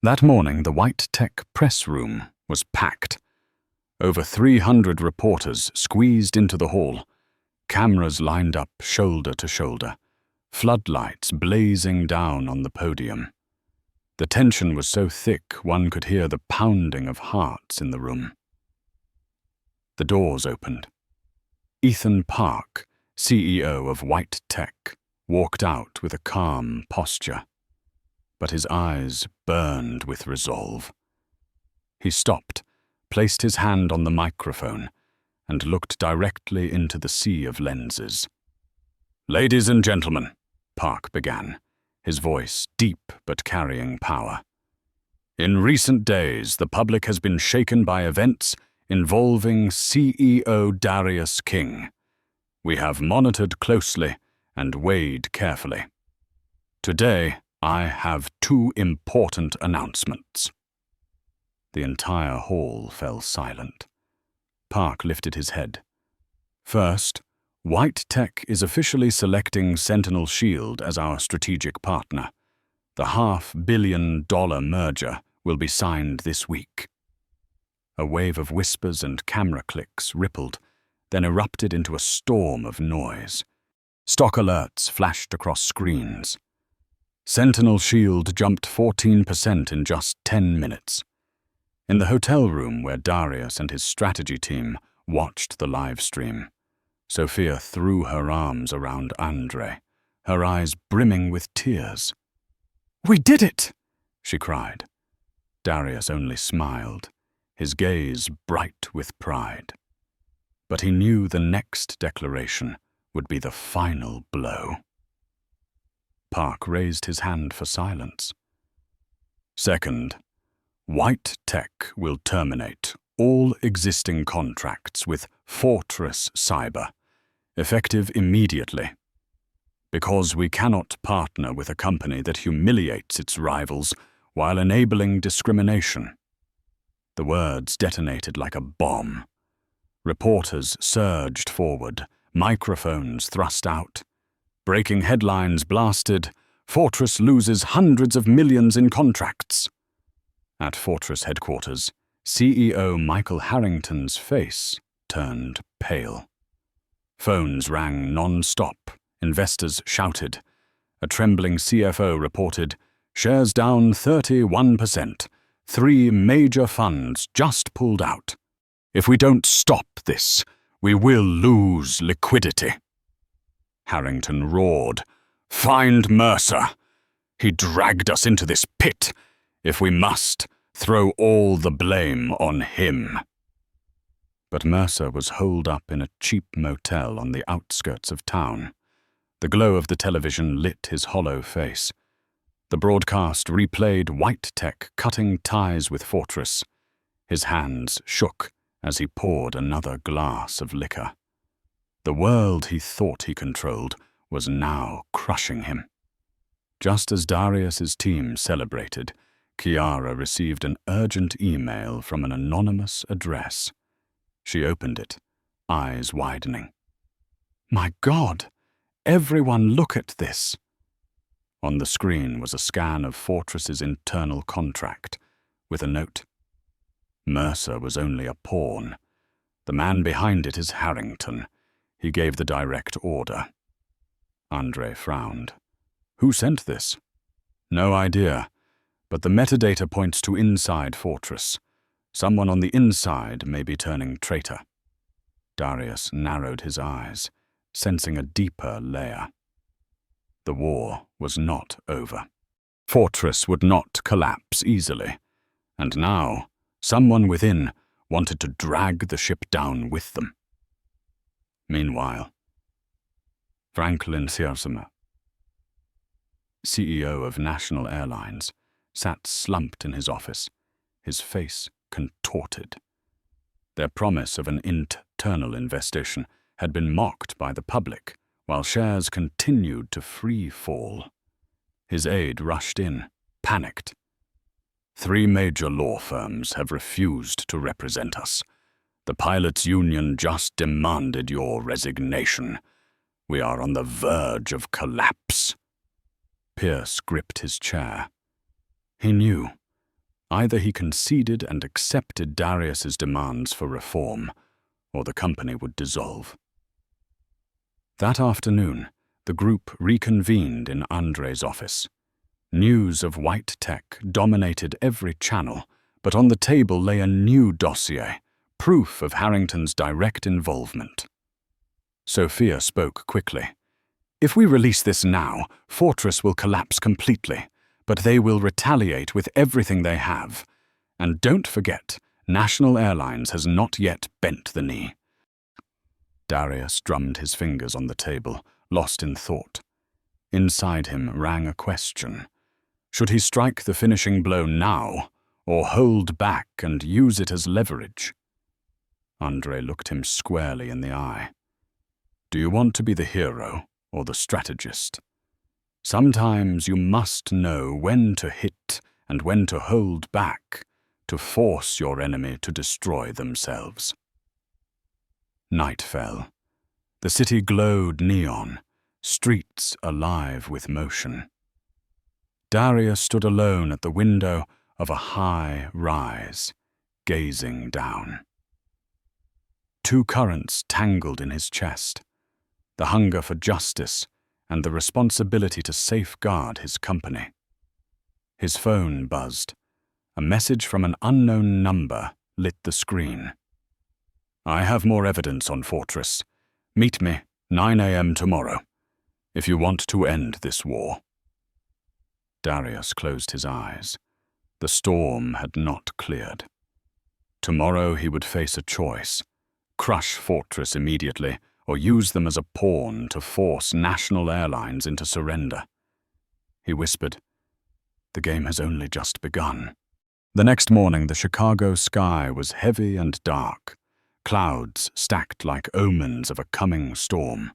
That morning, the White Tech press room was packed. Over 300 reporters squeezed into the hall, cameras lined up shoulder to shoulder, floodlights blazing down on the podium. The tension was so thick one could hear the pounding of hearts in the room. The doors opened. Ethan Park, CEO of White Tech, walked out with a calm posture, but his eyes burned with resolve. He stopped, placed his hand on the microphone, and looked directly into the sea of lenses. "Ladies and gentlemen," Park began, his voice deep but carrying power. "In recent days, the public has been shaken by events involving CEO Darius King. We have monitored closely and weighed carefully. Today, I have two important announcements." The entire hall fell silent. Park lifted his head. "First, White Tech is officially selecting Sentinel Shield as our strategic partner. The $500 million merger will be signed this week." A wave of whispers and camera clicks rippled, then erupted into a storm of noise. Stock alerts flashed across screens. Sentinel Shield jumped 14% in just 10 minutes. In the hotel room where Darius and his strategy team watched the live stream, Sophia threw her arms around Andre, her eyes brimming with tears. "We did it!" she cried. Darius only smiled, his gaze bright with pride. But he knew the next declaration would be the final blow. Park raised his hand for silence. "Second, White Tech will terminate all existing contracts with Fortress Cyber, effective immediately. Because we cannot partner with a company that humiliates its rivals while enabling discrimination." The words detonated like a bomb. Reporters surged forward, microphones thrust out. Breaking headlines blasted, "Fortress loses hundreds of millions in contracts." At Fortress headquarters, CEO Michael Harrington's face turned pale. Phones rang non-stop, investors shouted. A trembling CFO reported, Shares down 31%. 3 major funds just pulled out. If we don't stop this, we will lose liquidity." Harrington roared. "Find Mercer. He dragged us into this pit. If we must, throw all the blame on him." But Mercer was holed up in a cheap motel on the outskirts of town. The glow of the television lit his hollow face. The broadcast replayed White Tech cutting ties with Fortress. His hands shook as he poured another glass of liquor. The world he thought he controlled was now crushing him. Just as Darius's team celebrated, Chiara received an urgent email from an anonymous address. She opened it, eyes widening. "My God! Everyone look at this!" On the screen was a scan of Fortress's internal contract, with a note. Mercer was only a pawn. The man behind it is Harrington. He gave the direct order. Andre frowned. "Who sent this?" "No idea, but the metadata points to inside Fortress. Someone on the inside may be turning traitor." Darius narrowed his eyes, sensing a deeper layer. The war was not over. Fortress would not collapse easily, and now someone within wanted to drag the ship down with them. Meanwhile, Franklin Searsama, CEO of National Airlines, sat slumped in his office, his face contorted. Their promise of an internal investigation had been mocked by the public, while shares continued to free fall. His aide rushed in, panicked. "3 major law firms have refused to represent us. The pilots' union just demanded your resignation. We are on the verge of collapse." Pierce gripped his chair. He knew. Either he conceded and accepted Darius's demands for reform, or the company would dissolve. That afternoon, the group reconvened in Andre's office. News of White Tech dominated every channel, but on the table lay a new dossier, proof of Harrington's direct involvement. Sophia spoke quickly. "If we release this now, Fortress will collapse completely, but they will retaliate with everything they have. And don't forget, National Airlines has not yet bent the knee." Darius drummed his fingers on the table, lost in thought. Inside him rang a question. Should he strike the finishing blow now, or hold back and use it as leverage? Andre looked him squarely in the eye. "Do you want to be the hero or the strategist? Sometimes you must know when to hit and when to hold back, to force your enemy to destroy themselves." Night fell. The city glowed neon, streets alive with motion. Darius stood alone at the window of a high rise, gazing down. 2 currents tangled in his chest, the hunger for justice and the responsibility to safeguard his company. His phone buzzed. A message from an unknown number lit the screen. "I have more evidence on Fortress. Meet me 9 a.m. tomorrow, if you want to end this war." Darius closed his eyes. The storm had not cleared. Tomorrow he would face a choice: crush Fortress immediately, or use them as a pawn to force National Airlines into surrender. He whispered, "The game has only just begun." The next morning, the Chicago sky was heavy and dark, clouds stacked like omens of a coming storm.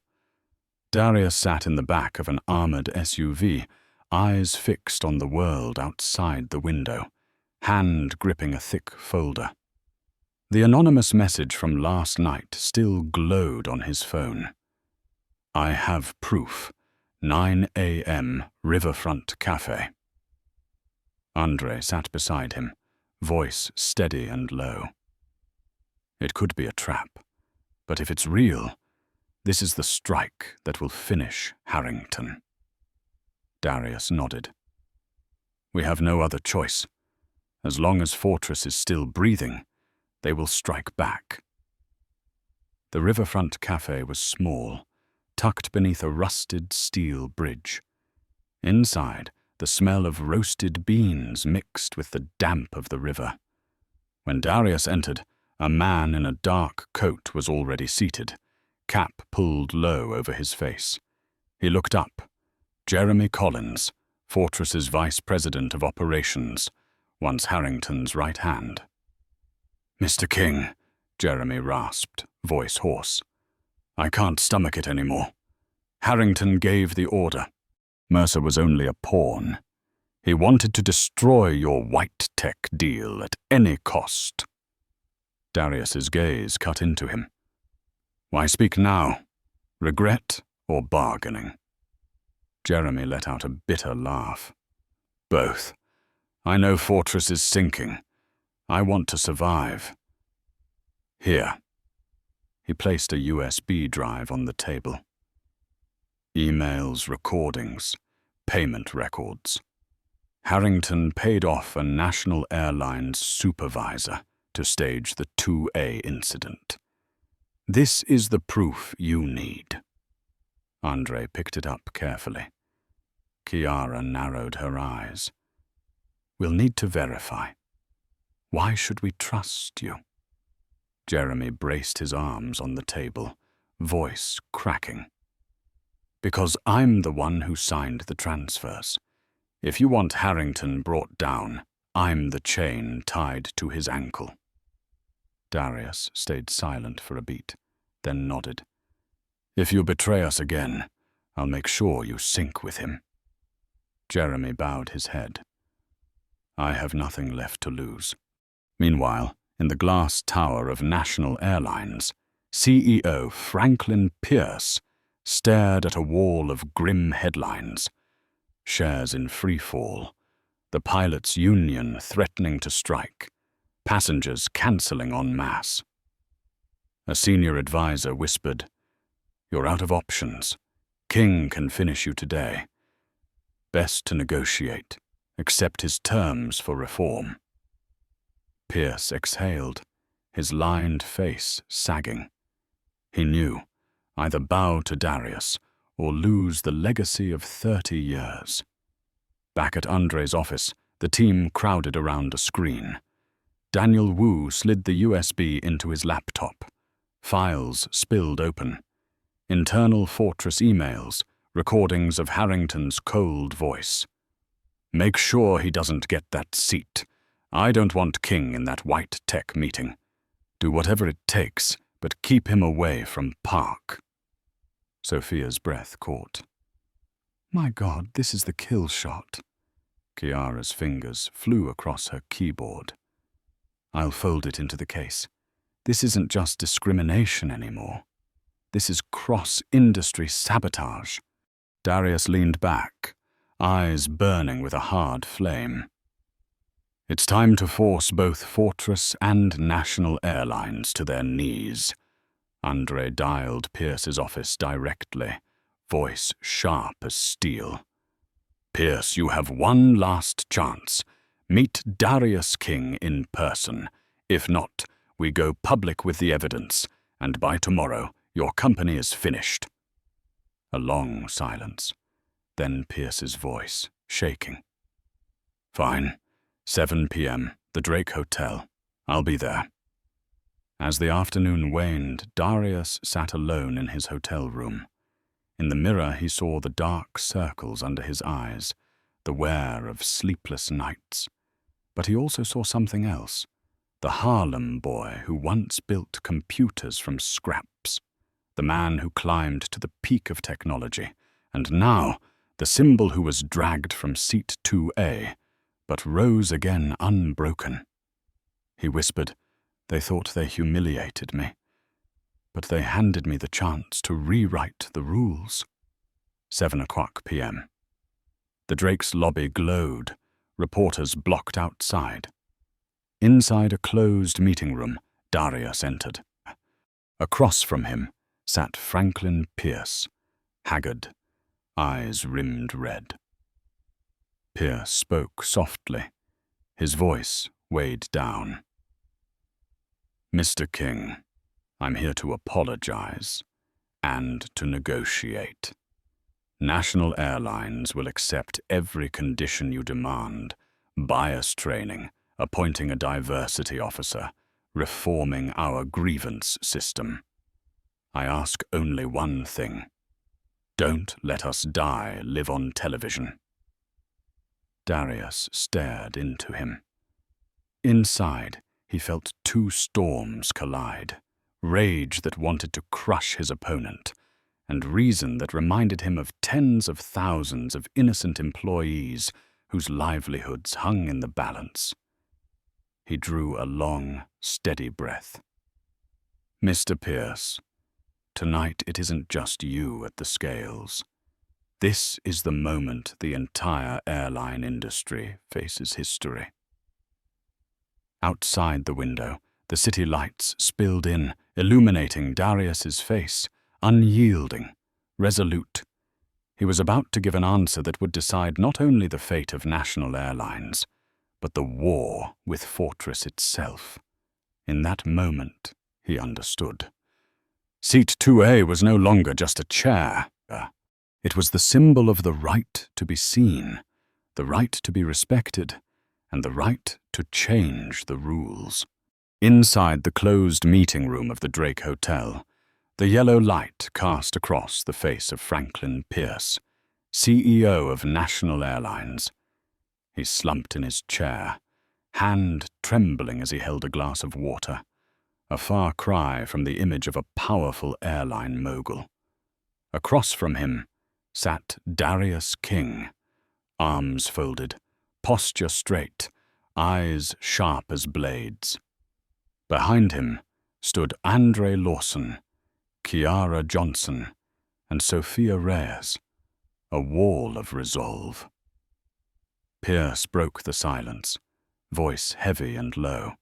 Darius sat in the back of an armored SUV, eyes fixed on the world outside the window, hand gripping a thick folder. The anonymous message from last night still glowed on his phone. "I have proof. 9 a.m. Riverfront Cafe." Andre sat beside him, voice steady and low. It could be a trap, but if it's real, this is the strike that will finish Harrington. Darius nodded. We have no other choice. As long as Fortress is still breathing, they will strike back. The riverfront cafe was small, tucked beneath a rusted steel bridge. Inside, the smell of roasted beans mixed with the damp of the river. When Darius entered, a man in a dark coat was already seated, cap pulled low over his face. He looked up. Jeremy Collins, Fortress's Vice President of Operations, once Harrington's right hand. "Mr. King," Jeremy rasped, voice hoarse. "I can't stomach it anymore. Harrington gave the order. Mercer was only a pawn. He wanted to destroy your white tech deal at any cost." Darius's gaze cut into him. "Why speak now? Regret or bargaining?" Jeremy let out a bitter laugh. "Both. I know Fortress is sinking. I want to survive. Here." He placed a USB drive on the table. Emails, recordings, payment records. Harrington paid off a National Airlines supervisor to stage the 2A incident. This is the proof you need. Andre picked it up carefully. Kiara narrowed her eyes. "We'll need to verify. Why should we trust you?" Jeremy braced his arms on the table, voice cracking. "Because I'm the one who signed the transfers. If you want Harrington brought down, I'm the chain tied to his ankle." Darius stayed silent for a beat, then nodded. "If you betray us again, I'll make sure you sink with him." Jeremy bowed his head. "I have nothing left to lose." Meanwhile, in the glass tower of National Airlines, CEO Franklin Pierce stared at a wall of grim headlines. Shares in free fall, the pilots' union threatening to strike, passengers cancelling en masse. A senior advisor whispered, "You're out of options. King can finish you today. Best to negotiate, accept his terms for reform." Pierce exhaled, his lined face sagging. He knew, either bow to Darius or lose the legacy of 30 years. Back at Andre's office, the team crowded around a screen. Daniel Wu slid the USB into his laptop. Files spilled open. Internal Fortress emails, recordings of Harrington's cold voice. "Make sure he doesn't get that seat. I don't want King in that white tech meeting. Do whatever it takes, but keep him away from Park." Sophia's breath caught. "My God, this is the kill shot." Kiara's fingers flew across her keyboard. "I'll fold it into the case. This isn't just discrimination anymore. This is cross-industry sabotage." Darius leaned back, eyes burning with a hard flame. "It's time to force both Fortress and National Airlines to their knees." Andre dialed Pierce's office directly, voice sharp as steel. "Pierce, you have one last chance. Meet Darius King in person. If not, we go public with the evidence, and by tomorrow, your company is finished." A long silence, then Pierce's voice, shaking. "Fine. 7 p.m., the Drake Hotel. I'll be there." As the afternoon waned, Darius sat alone in his hotel room. In the mirror he saw the dark circles under his eyes, the wear of sleepless nights. But he also saw something else, the Harlem boy who once built computers from scraps, the man who climbed to the peak of technology, and now the symbol who was dragged from seat 2A, but rose again unbroken. He whispered, "They thought they humiliated me, but they handed me the chance to rewrite the rules." 7:00 p.m. The Drake's lobby glowed, reporters blocked outside. Inside a closed meeting room, Darius entered. Across from him sat Franklin Pierce, haggard, eyes rimmed red. Pierce spoke softly, his voice weighed down. "Mr. King, I'm here to apologize and to negotiate. National Airlines will accept every condition you demand: bias training, appointing a diversity officer, reforming our grievance system. I ask only one thing: don't let us live on television." Darius stared into him. Inside, he felt two storms collide: rage that wanted to crush his opponent, and reason that reminded him of tens of thousands of innocent employees whose livelihoods hung in the balance. He drew a long, steady breath. "Mr. Pierce, tonight it isn't just you at the scales. This is the moment the entire airline industry faces history." Outside the window, the city lights spilled in, illuminating Darius's face, unyielding, resolute. He was about to give an answer that would decide not only the fate of national airlines, but the war with Fortress itself. In that moment, he understood. Seat 2A was no longer just a chair. It was the symbol of the right to be seen, the right to be respected, and the right to change the rules. Inside the closed meeting room of the Drake Hotel, the yellow light cast across the face of Franklin Pierce, CEO of National Airlines. He slumped in his chair, hand trembling as he held a glass of water, a far cry from the image of a powerful airline mogul. Across from him sat Darius King, arms folded, posture straight, eyes sharp as blades. Behind him stood Andre Lawson, Kiara Johnson, and Sophia Reyes, a wall of resolve. Pierce broke the silence, voice heavy and low.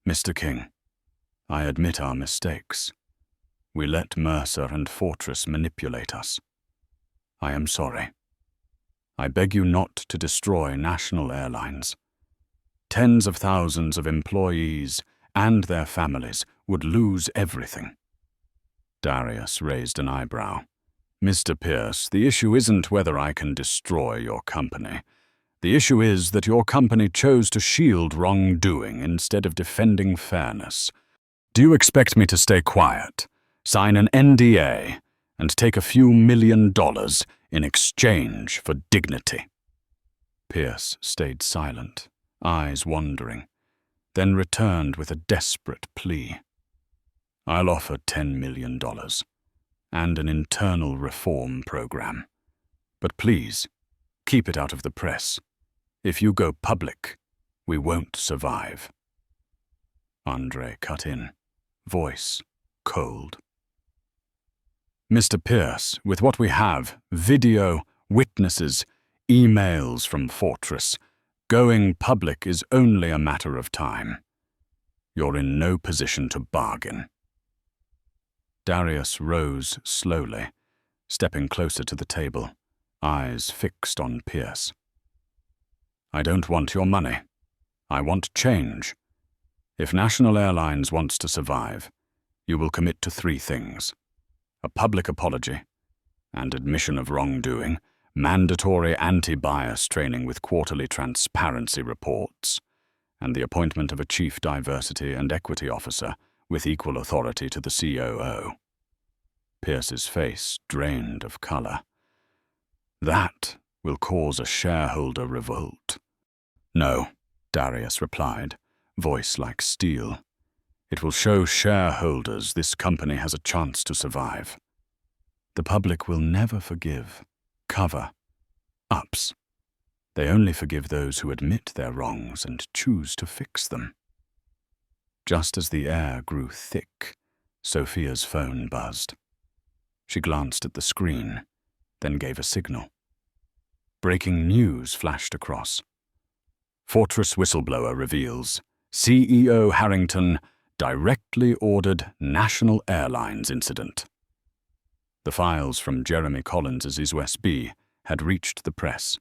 "Mr. King, I admit our mistakes. We let Mercer and Fortress manipulate us. I am sorry. I beg you not to destroy National Airlines. Tens of thousands of employees and their families would lose everything." Darius raised an eyebrow. "Mr. Pierce, the issue isn't whether I can destroy your company. The issue is that your company chose to shield wrongdoing instead of defending fairness. Do you expect me to stay quiet, sign an NDA, and take a few $1 million in exchange for dignity?" Pierce stayed silent, eyes wandering, then returned with a desperate plea. "I'll offer $10 million and an internal reform program. But please, keep it out of the press. If you go public, we won't survive." Andre cut in, voice cold. "Mr. Pierce, with what we have, video, witnesses, emails from Fortress, going public is only a matter of time. You're in no position to bargain." Darius rose slowly, stepping closer to the table, eyes fixed on Pierce. "I don't want your money. I want change. If National Airlines wants to survive, you will commit to 3 things: a public apology, and admission of wrongdoing, mandatory anti-bias training with quarterly transparency reports, and the appointment of a chief diversity and equity officer with equal authority to the COO. Pierce's face drained of color. "That will cause a shareholder revolt." "No," Darius replied, voice like steel. "It will show shareholders this company has a chance to survive. The public will never forgive cover-ups. They only forgive those who admit their wrongs and choose to fix them." Just as the air grew thick, Sophia's phone buzzed. She glanced at the screen, then gave a signal. Breaking news flashed across. "Fortress whistleblower reveals CEO Harrington directly ordered National Airlines incident." The files from Jeremy Collins's USB had reached the press.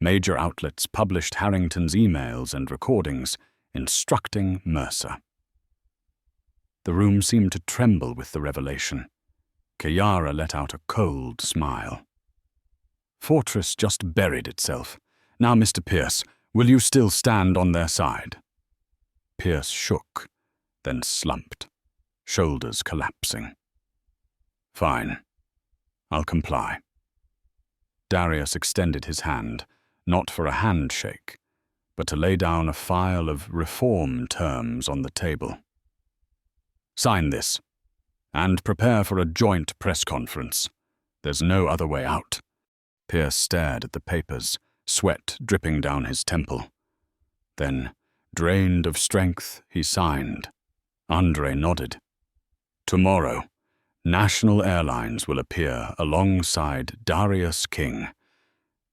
Major outlets published Harrington's emails and recordings, instructing Mercer. The room seemed to tremble with the revelation. Chiara let out a cold smile. Fortress just buried itself. Now, Mr. Pierce, will you still stand on their side? Pierce shook, then slumped, shoulders collapsing. Fine. I'll comply. Darius extended his hand, not for a handshake, but to lay down a file of reform terms on the table. Sign this, and prepare for a joint press conference. There's no other way out. Pierce stared at the papers, sweat dripping down his temple. Then, drained of strength, he signed. Andre nodded. Tomorrow, National Airlines will appear alongside Darius King.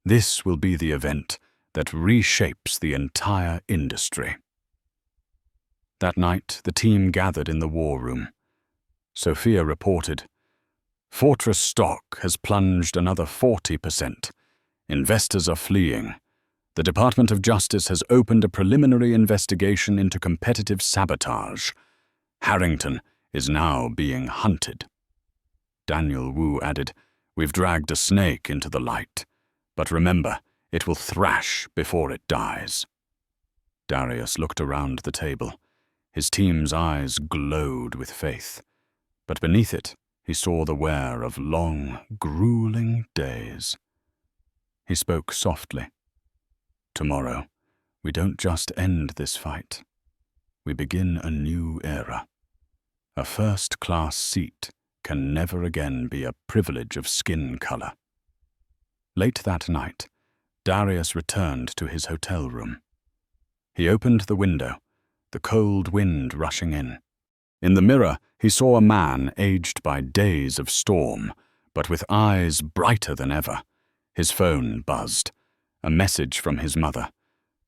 This will be the event that reshapes the entire industry. That night, the team gathered in the war room. Sophia reported, "Fortress stock has plunged another 40%. Investors are fleeing. The Department of Justice has opened a preliminary investigation into competitive sabotage. Harrington is now being hunted." Daniel Wu added, "We've dragged a snake into the light. But remember, it will thrash before it dies." Darius looked around the table. His team's eyes glowed with faith. But beneath it, he saw the wear of long, grueling days. He spoke softly. "Tomorrow, we don't just end this fight. We begin a new era. A first-class seat can never again be a privilege of skin color." Late that night, Darius returned to his hotel room. He opened the window, the cold wind rushing in. In the mirror, he saw a man aged by days of storm, but with eyes brighter than ever. His phone buzzed. A message from his mother.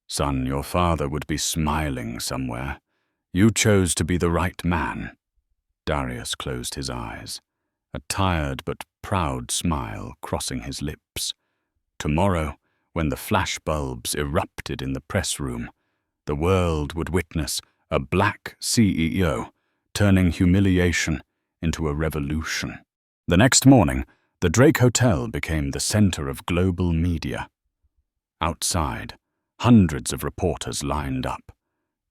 "Son, your father would be smiling somewhere. You chose to be the right man." Darius closed his eyes, a tired but proud smile crossing his lips. Tomorrow, when the flashbulbs erupted in the press room, the world would witness a black CEO turning humiliation into a revolution. The next morning, the Drake Hotel became the center of global media. Outside, hundreds of reporters lined up,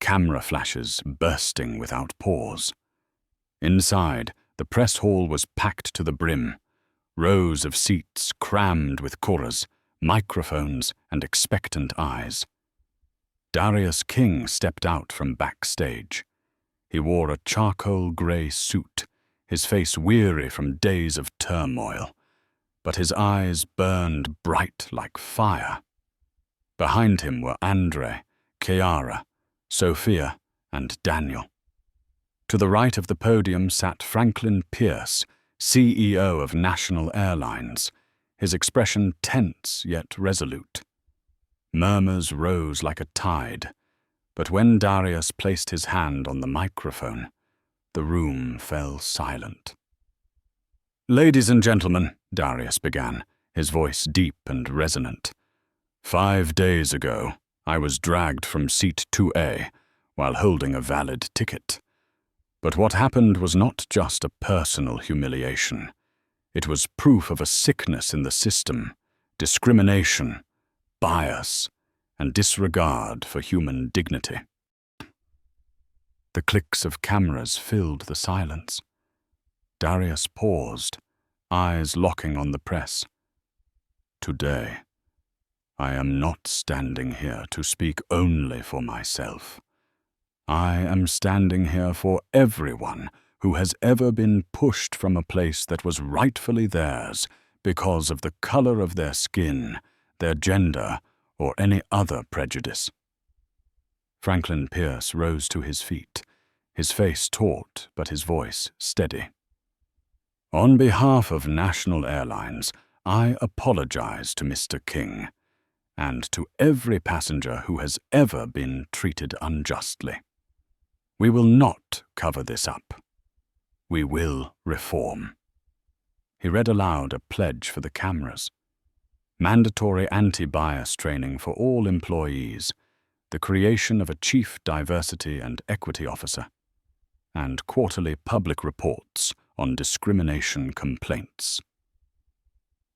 camera flashes bursting without pause. Inside, the press hall was packed to the brim, rows of seats crammed with cameras, microphones, and expectant eyes. Darius King stepped out from backstage. He wore a charcoal gray suit, his face weary from days of turmoil, but his eyes burned bright like fire. Behind him were Andre, Chiara, Sophia, and Daniel. To the right of the podium sat Franklin Pierce, CEO of National Airlines, his expression tense yet resolute. Murmurs rose like a tide, but when Darius placed his hand on the microphone, the room fell silent. "Ladies and gentlemen," Darius began, his voice deep and resonant. "5 days ago, I was dragged from seat 2A while holding a valid ticket. But what happened was not just a personal humiliation. It was proof of a sickness in the system, discrimination, bias, and disregard for human dignity." The clicks of cameras filled the silence. Darius paused, eyes locking on the press. "Today, I am not standing here to speak only for myself. I am standing here for everyone who has ever been pushed from a place that was rightfully theirs because of the color of their skin, their gender, or any other prejudice." Franklin Pierce rose to his feet, his face taut but his voice steady. "On behalf of National Airlines, I apologize to Mr. King, and to every passenger who has ever been treated unjustly. We will not cover this up. We will reform." He read aloud a pledge for the cameras. mandatory anti-bias training for all employees, the creation of a chief diversity and equity officer, and quarterly public reports on discrimination complaints.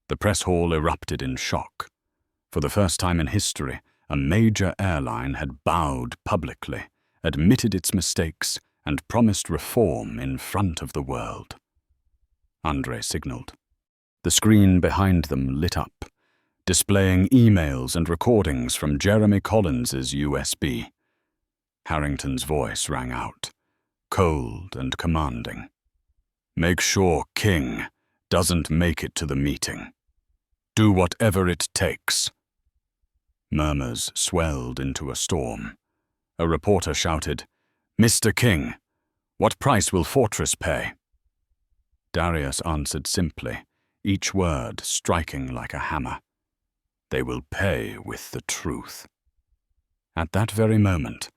The press hall erupted in shock. For the first time in history, a major airline had bowed publicly, admitted its mistakes, and promised reform in front of the world. Andre signaled. The screen behind them lit up, displaying emails and recordings from Jeremy Collins's USB. Harrington's voice rang out, cold and commanding. "Make sure King doesn't make it to the meeting. Do whatever it takes." Murmurs swelled into a storm. A reporter shouted, "Mr. King, what price will Fortress pay?" Darius answered simply, each word striking like a hammer. "They will pay with the truth." At that very moment,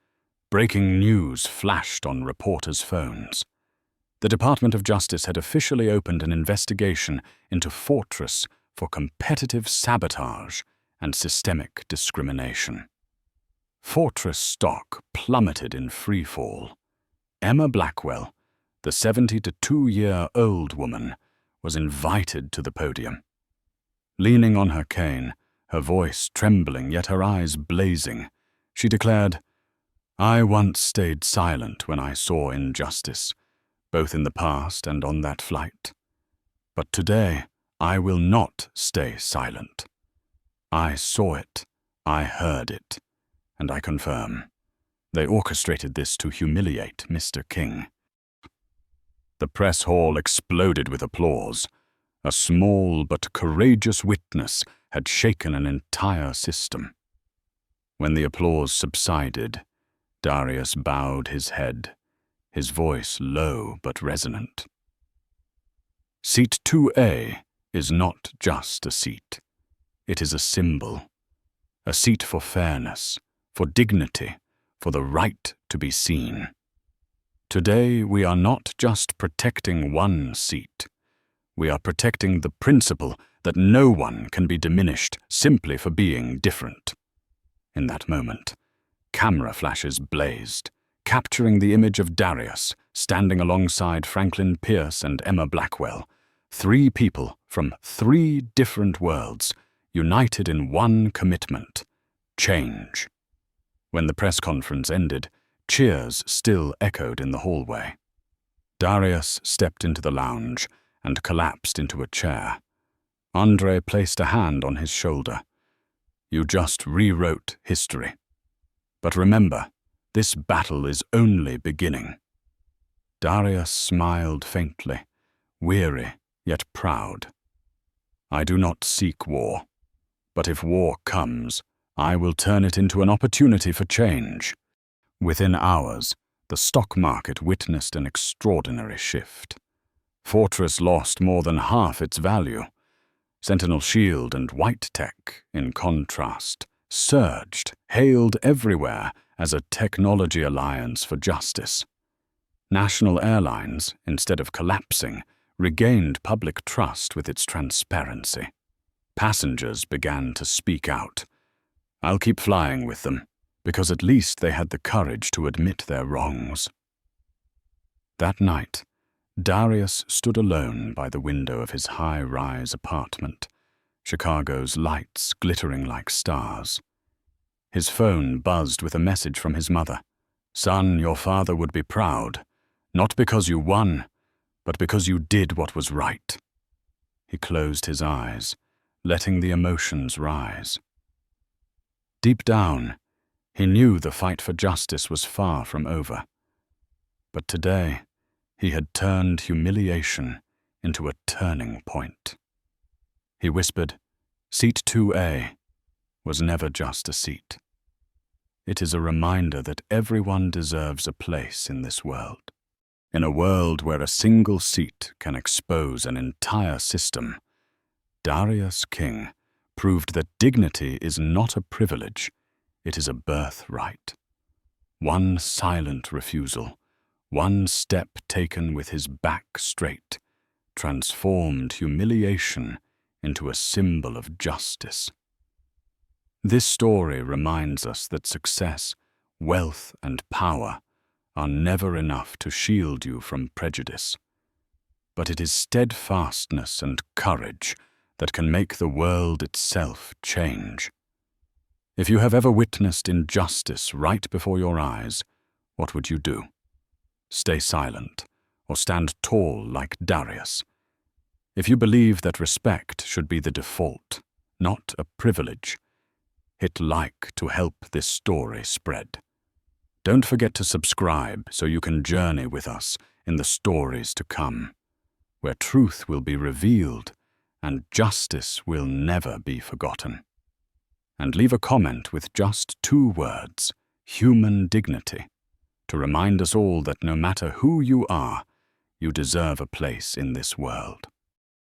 breaking news flashed on reporters' phones. The Department of Justice had officially opened an investigation into Fortress for competitive sabotage and systemic discrimination. Fortress stock plummeted in free fall. Emma Blackwell, the 72-year-old woman, was invited to the podium. Leaning on her cane, her voice trembling yet her eyes blazing, she declared, "I once stayed silent when I saw injustice, both in the past and on that flight. But today, I will not stay silent. I saw it, I heard it, and I confirm, they orchestrated this to humiliate Mr. King." The press hall exploded with applause. A small but courageous witness had shaken an entire system. When the applause subsided, Darius bowed his head, his voice low but resonant. Seat 2A is not just a seat. It is a symbol. A seat for fairness, for dignity, for the right to be seen. Today, we are not just protecting one seat. We are protecting the principle that no one can be diminished simply for being different. In that moment, camera flashes blazed, capturing the image of Darius standing alongside Franklin Pierce and Emma Blackwell, three people from three different worlds, united in one commitment: change. When the press conference ended, cheers still echoed in the hallway. Darius stepped into the lounge and collapsed into a chair. Andre placed a hand on his shoulder. "You just rewrote history. But remember, this battle is only beginning." Darius smiled faintly, weary yet proud. "I do not seek war, but if war comes, I will turn it into an opportunity for change." Within hours, the stock market witnessed an extraordinary shift. Fortress lost more than half its value. Sentinel Shield and White Tech, in contrast, surged, hailed everywhere as a technology alliance for justice. National Airlines, instead of collapsing, regained public trust with its transparency. Passengers began to speak out. "I'll keep flying with them, because at least they had the courage to admit their wrongs." That night, Darius stood alone by the window of his high-rise apartment, Chicago's lights glittering like stars. His phone buzzed with a message from his mother. "Son, your father would be proud, not because you won, but because you did what was right." He closed his eyes, letting the emotions rise. Deep down, he knew the fight for justice was far from over. But today, he had turned humiliation into a turning point. He whispered, "Seat 2A was never just a seat. It is a reminder that everyone deserves a place in this world. In a world where a single seat can expose an entire system, Darius King proved that dignity is not a privilege, it is a birthright. One silent refusal, one step taken with his back straight, transformed humiliation into a symbol of justice. This story reminds us that success, wealth, and power are never enough to shield you from prejudice. But it is steadfastness and courage that can make the world itself change. If you have ever witnessed injustice right before your eyes, what would you do? Stay silent, or stand tall like Darius? If you believe that respect should be the default, not a privilege, hit like to help this story spread. Don't forget to subscribe so you can journey with us in the stories to come, where truth will be revealed and justice will never be forgotten. And leave a comment with just 2 words, human dignity, to remind us all that no matter who you are, you deserve a place in this world.